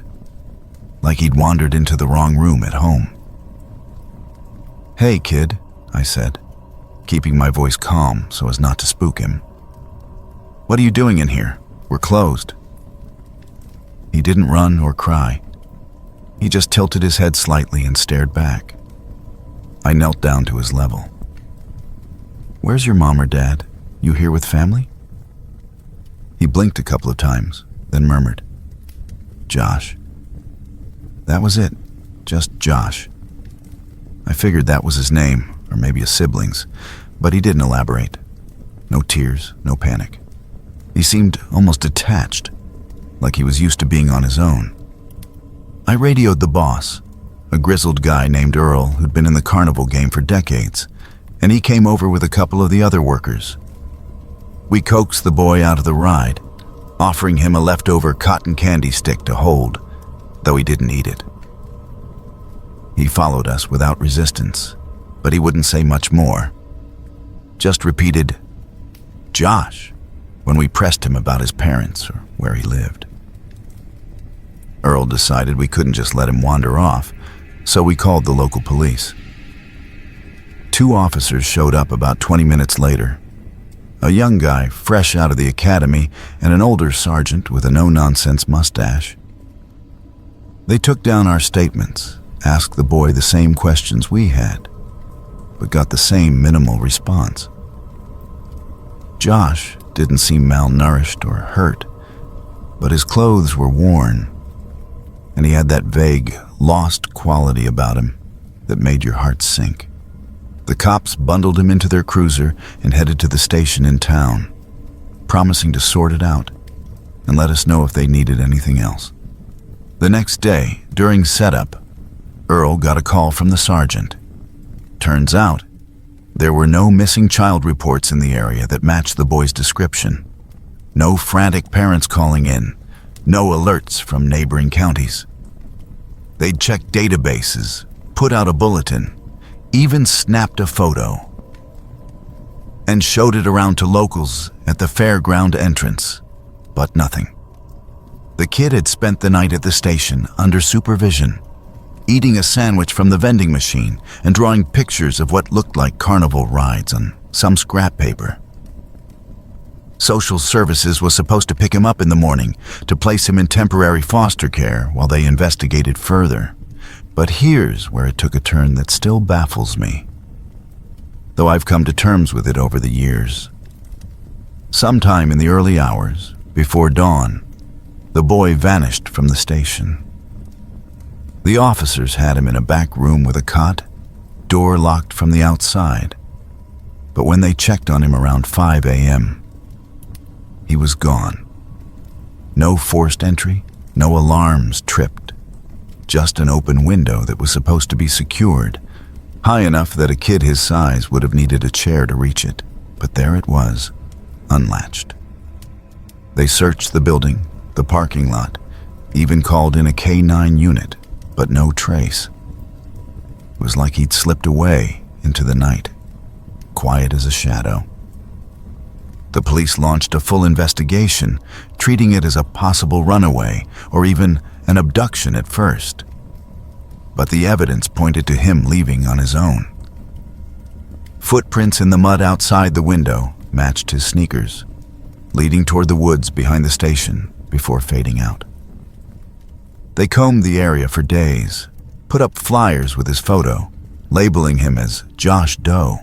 like he'd wandered into the wrong room at home. "Hey, kid," I said, keeping my voice calm so as not to spook him. "What are you doing in here? We're closed." He didn't run or cry. He just tilted his head slightly and stared back. I knelt down to his level. "Where's your mom or dad? You here with family?" He blinked a couple of times, then murmured, "Josh." That was it, just Josh. I figured that was his name, or maybe a sibling's, but he didn't elaborate. No tears, no panic. He seemed almost detached, like he was used to being on his own. I radioed the boss, a grizzled guy named Earl who'd been in the carnival game for decades, and he came over with a couple of the other workers. We coaxed the boy out of the ride, offering him a leftover cotton candy stick to hold, though he didn't eat it. He followed us without resistance, but he wouldn't say much more. Just repeated, "Josh," when we pressed him about his parents or where he lived. Earl decided we couldn't just let him wander off, so we called the local police. 2 officers showed up about 20 minutes later. A young guy fresh out of the academy and an older sergeant with a no-nonsense mustache. They took down our statements, asked the boy the same questions we had, but got the same minimal response. Josh didn't seem malnourished or hurt, but his clothes were worn, and he had that vague, lost quality about him that made your heart sink. The cops bundled him into their cruiser and headed to the station in town, promising to sort it out and let us know if they needed anything else. The next day, during setup, Earl got a call from the sergeant. Turns out, there were no missing child reports in the area that matched the boy's description. No frantic parents calling in, no alerts from neighboring counties. They'd checked databases, put out a bulletin, even snapped a photo, and showed it around to locals at the fairground entrance, but nothing. The kid had spent the night at the station under supervision, eating a sandwich from the vending machine and drawing pictures of what looked like carnival rides on some scrap paper. Social services was supposed to pick him up in the morning to place him in temporary foster care while they investigated further. But here's where it took a turn that still baffles me, though I've come to terms with it over the years. Sometime in the early hours, before dawn, the boy vanished from the station. The officers had him in a back room with a cot, door locked from the outside. But when they checked on him around 5 a.m., he was gone. No forced entry, no alarms tripped. Just an open window that was supposed to be secured, high enough that a kid his size would have needed a chair to reach it. But there it was, unlatched. They searched the building, the parking lot, even called in a K-9 unit, but no trace. It was like he'd slipped away into the night, quiet as a shadow. The police launched a full investigation, treating it as a possible runaway or even an abduction at first. But the evidence pointed to him leaving on his own. Footprints in the mud outside the window matched his sneakers, leading toward the woods behind the station before fading out. They combed the area for days, put up flyers with his photo, labeling him as Josh Doe,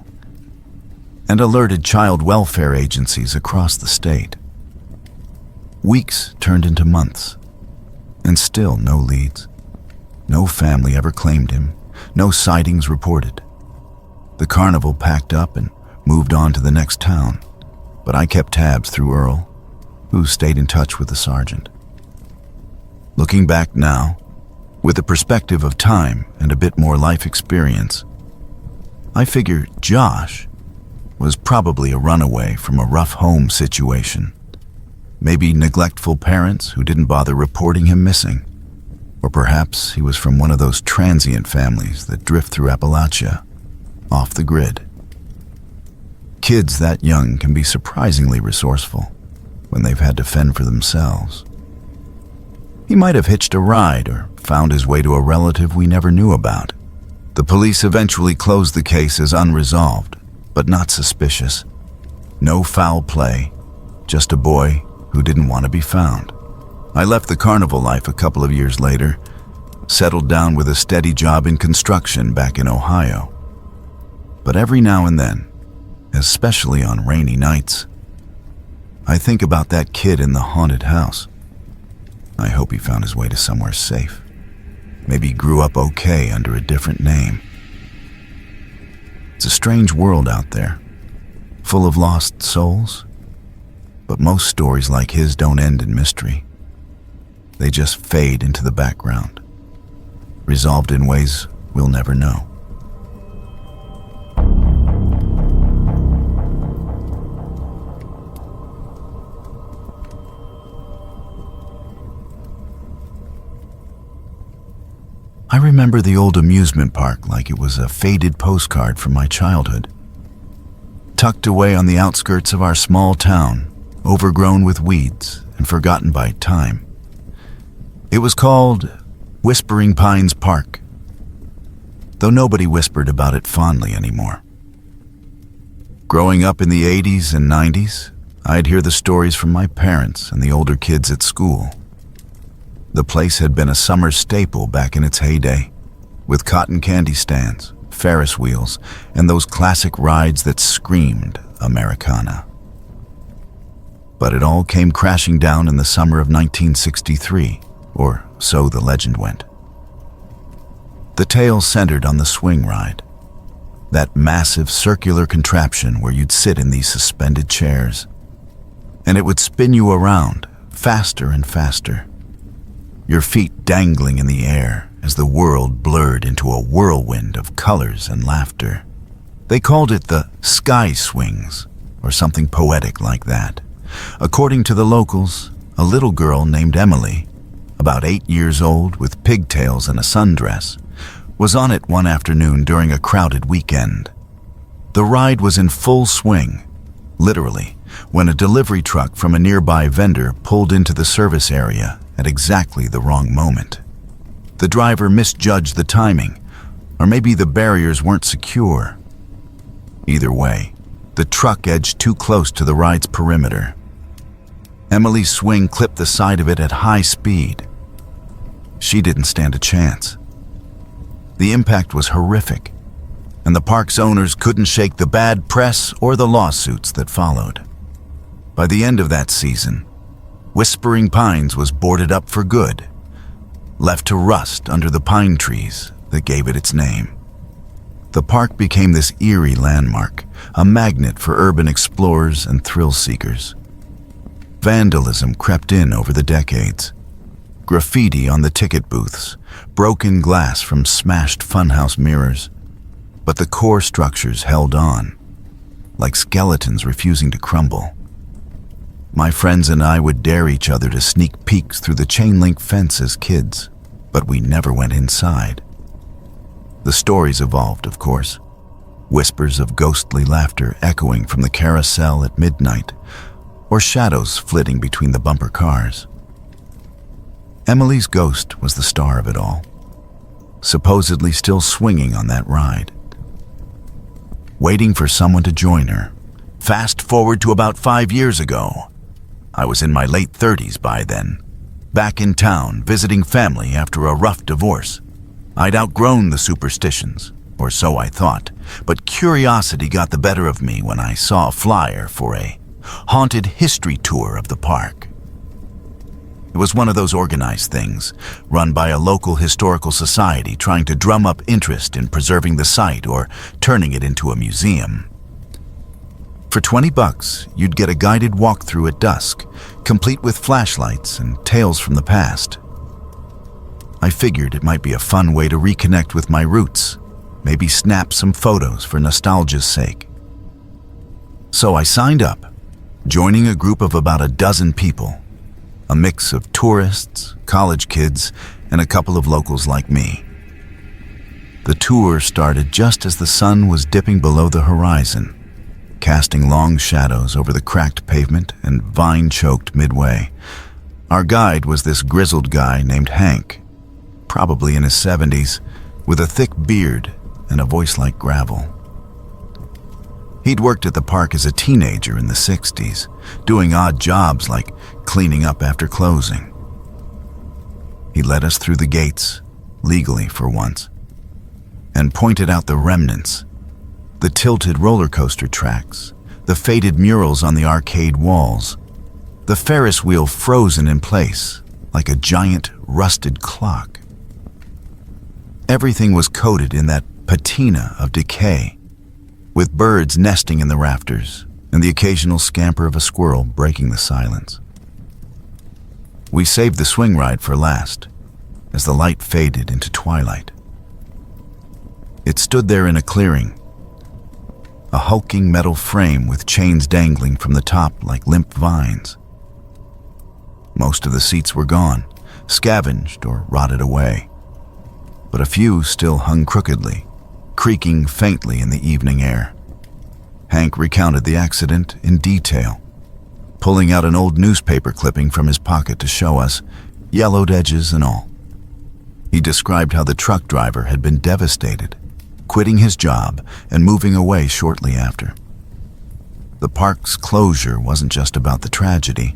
and alerted child welfare agencies across the state. Weeks turned into months, and still no leads. No family ever claimed him, no sightings reported. The carnival packed up and moved on to the next town, but I kept tabs through Earl, who stayed in touch with the sergeant. Looking back now, with the perspective of time and a bit more life experience, I figure Josh was probably a runaway from a rough home situation. Maybe neglectful parents who didn't bother reporting him missing. Or perhaps he was from one of those transient families that drift through Appalachia, off the grid. Kids that young can be surprisingly resourceful when they've had to fend for themselves. He might have hitched a ride or found his way to a relative we never knew about. The police eventually closed the case as unresolved, but not suspicious. No foul play, just a boy who didn't want to be found. I left the carnival life a couple of years later, settled down with a steady job in construction back in Ohio. But every now and then, especially on rainy nights, I think about that kid in the haunted house. I hope he found his way to somewhere safe. Maybe grew up okay under a different name. It's a strange world out there, full of lost souls. But most stories like his don't end in mystery. They just fade into the background, resolved in ways we'll never know. I remember the old amusement park like it was a faded postcard from my childhood. Tucked away on the outskirts of our small town, overgrown with weeds and forgotten by time. It was called Whispering Pines Park, though nobody whispered about it fondly anymore. Growing up in the 80s and 90s, I'd hear the stories from my parents and the older kids at school. The place had been a summer staple back in its heyday, with cotton candy stands, Ferris wheels, and those classic rides that screamed Americana. But it all came crashing down in the summer of 1963, or so the legend went. The tale centered on the swing ride, that massive circular contraption where you'd sit in these suspended chairs, and it would spin you around faster and faster, your feet dangling in the air as the world blurred into a whirlwind of colors and laughter. They called it the sky swings, or something poetic like that. According to the locals, a little girl named Emily, about 8 years old with pigtails and a sundress, was on it one afternoon during a crowded weekend. The ride was in full swing, literally, when a delivery truck from a nearby vendor pulled into the service area at exactly the wrong moment. The driver misjudged the timing, or maybe the barriers weren't secure. Either way, the truck edged too close to the ride's perimeter. Emily's swing clipped the side of it at high speed. She didn't stand a chance. The impact was horrific, and the park's owners couldn't shake the bad press or the lawsuits that followed. By the end of that season, Whispering Pines was boarded up for good, left to rust under the pine trees that gave it its name. The park became this eerie landmark, a magnet for urban explorers and thrill seekers. Vandalism crept in over the decades. Graffiti on the ticket booths, broken glass from smashed funhouse mirrors. But the core structures held on, like skeletons refusing to crumble. My friends and I would dare each other to sneak peeks through the chain-link fence as kids, but we never went inside. The stories evolved, of course. Whispers of ghostly laughter echoing from the carousel at midnight, or shadows flitting between the bumper cars. Emily's ghost was the star of it all, supposedly still swinging on that ride, waiting for someone to join her. Fast forward to about 5 years ago. I was in my late 30s by then, back in town visiting family after a rough divorce. I'd outgrown the superstitions, or so I thought, but curiosity got the better of me when I saw a flyer for a haunted history tour of the park. It was one of those organized things, run by a local historical society trying to drum up interest in preserving the site or turning it into a museum. For $20, you'd get a guided walkthrough at dusk, complete with flashlights and tales from the past. I figured it might be a fun way to reconnect with my roots, maybe snap some photos for nostalgia's sake. So I signed up, joining a group of about a dozen people, a mix of tourists, college kids, and a couple of locals like me. The tour started just as the sun was dipping below the horizon, casting long shadows over the cracked pavement and vine-choked midway. Our guide was this grizzled guy named Hank, probably in his 70s, with a thick beard and a voice like gravel. He'd worked at the park as a teenager in the 60s, doing odd jobs like cleaning up after closing. He led us through the gates, legally for once, and pointed out the remnants, the tilted roller coaster tracks, the faded murals on the arcade walls, the Ferris wheel frozen in place like a giant rusted clock. Everything was coated in that patina of decay, with birds nesting in the rafters and the occasional scamper of a squirrel breaking the silence. We saved the swing ride for last, as the light faded into twilight. It stood there in a clearing, a hulking metal frame with chains dangling from the top like limp vines. Most of the seats were gone, scavenged or rotted away, but a few still hung crookedly, creaking faintly in the evening air. Hank recounted the accident in detail, pulling out an old newspaper clipping from his pocket to show us, yellowed edges and all. He described how the truck driver had been devastated, quitting his job and moving away shortly after. The park's closure wasn't just about the tragedy.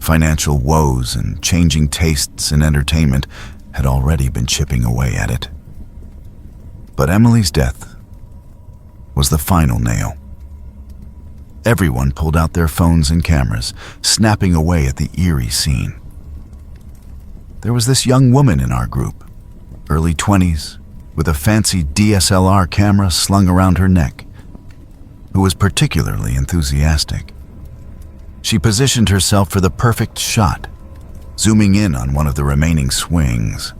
Financial woes and changing tastes in entertainment had already been chipping away at it. But Emily's death was the final nail. Everyone pulled out their phones and cameras, snapping away at the eerie scene. There was this young woman in our group, early 20s, with a fancy DSLR camera slung around her neck, who was particularly enthusiastic. She positioned herself for the perfect shot, zooming in on one of the remaining swings.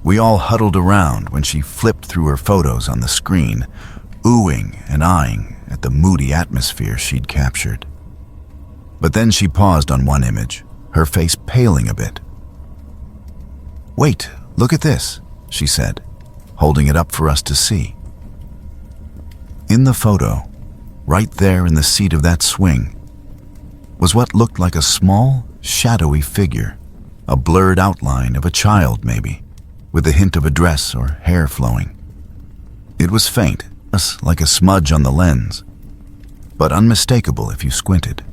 We all huddled around when she flipped through her photos on the screen, oohing and eyeing at the moody atmosphere she'd captured. But then she paused on one image, her face paling a bit. "Wait, look at this," she said, holding it up for us to see. In the photo, right there in the seat of that swing, was what looked like a small, shadowy figure, a blurred outline of a child maybe, with a hint of a dress or hair flowing. It was faint, like a smudge on the lens, but unmistakable if you squinted.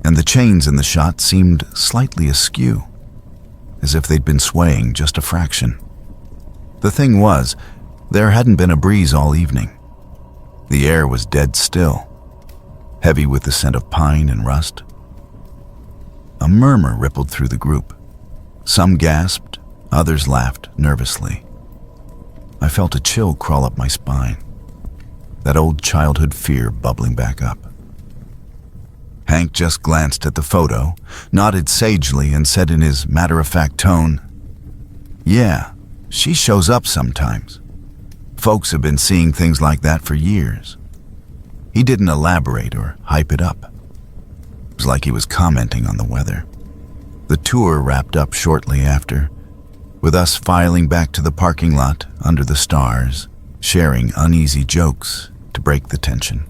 And the chains in the shot seemed slightly askew, as if they'd been swaying just a fraction. The thing was, there hadn't been a breeze all evening. The air was dead still, heavy with the scent of pine and rust. A murmur rippled through the group. Some gasped, others laughed nervously. I felt a chill crawl up my spine, that old childhood fear bubbling back up. Hank just glanced at the photo, nodded sagely, and said in his matter-of-fact tone, "Yeah, she shows up sometimes. Folks have been seeing things like that for years." He didn't elaborate or hype it up. It was like he was commenting on the weather. The tour wrapped up shortly after, with us filing back to the parking lot under the stars, sharing uneasy jokes to break the tension.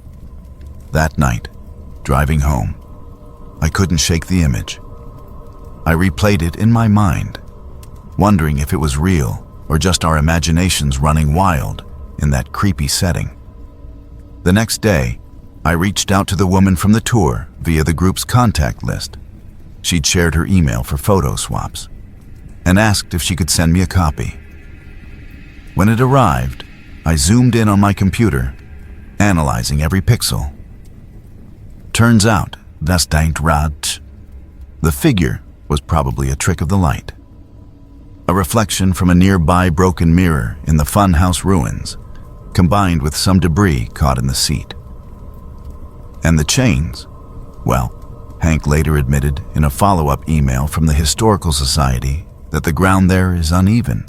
That night, driving home, I couldn't shake the image. I replayed it in my mind, wondering if it was real or just our imaginations running wild in that creepy setting. The next day, I reached out to the woman from the tour via the group's contact list. She'd shared her email for photo swaps and asked if she could send me a copy. When it arrived, I zoomed in on my computer, analyzing every pixel. Turns out, das ain't right. The figure was probably a trick of the light. A reflection from a nearby broken mirror in the funhouse ruins, combined with some debris caught in the seat. And the chains, well, Hank later admitted in a follow-up email from the Historical Society that the ground there is uneven,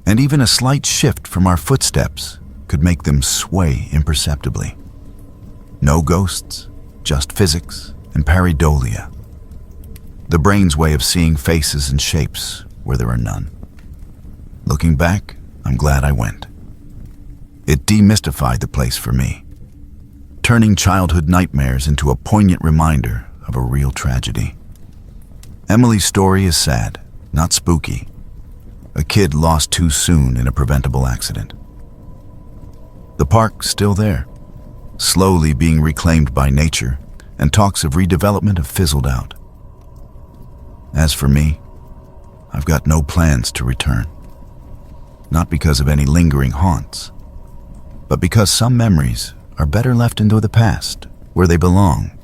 and even a slight shift from our footsteps could make them sway imperceptibly. No ghosts, just physics and pareidolia. The brain's way of seeing faces and shapes where there are none. Looking back, I'm glad I went. It demystified the place for me, turning childhood nightmares into a poignant reminder of a real tragedy. Emily's story is sad, not spooky. A kid lost too soon in a preventable accident. The park's still there, slowly being reclaimed by nature, and talks of redevelopment have fizzled out. As for me, I've got no plans to return. Not because of any lingering haunts, but because some memories are better left into the past, where they belong,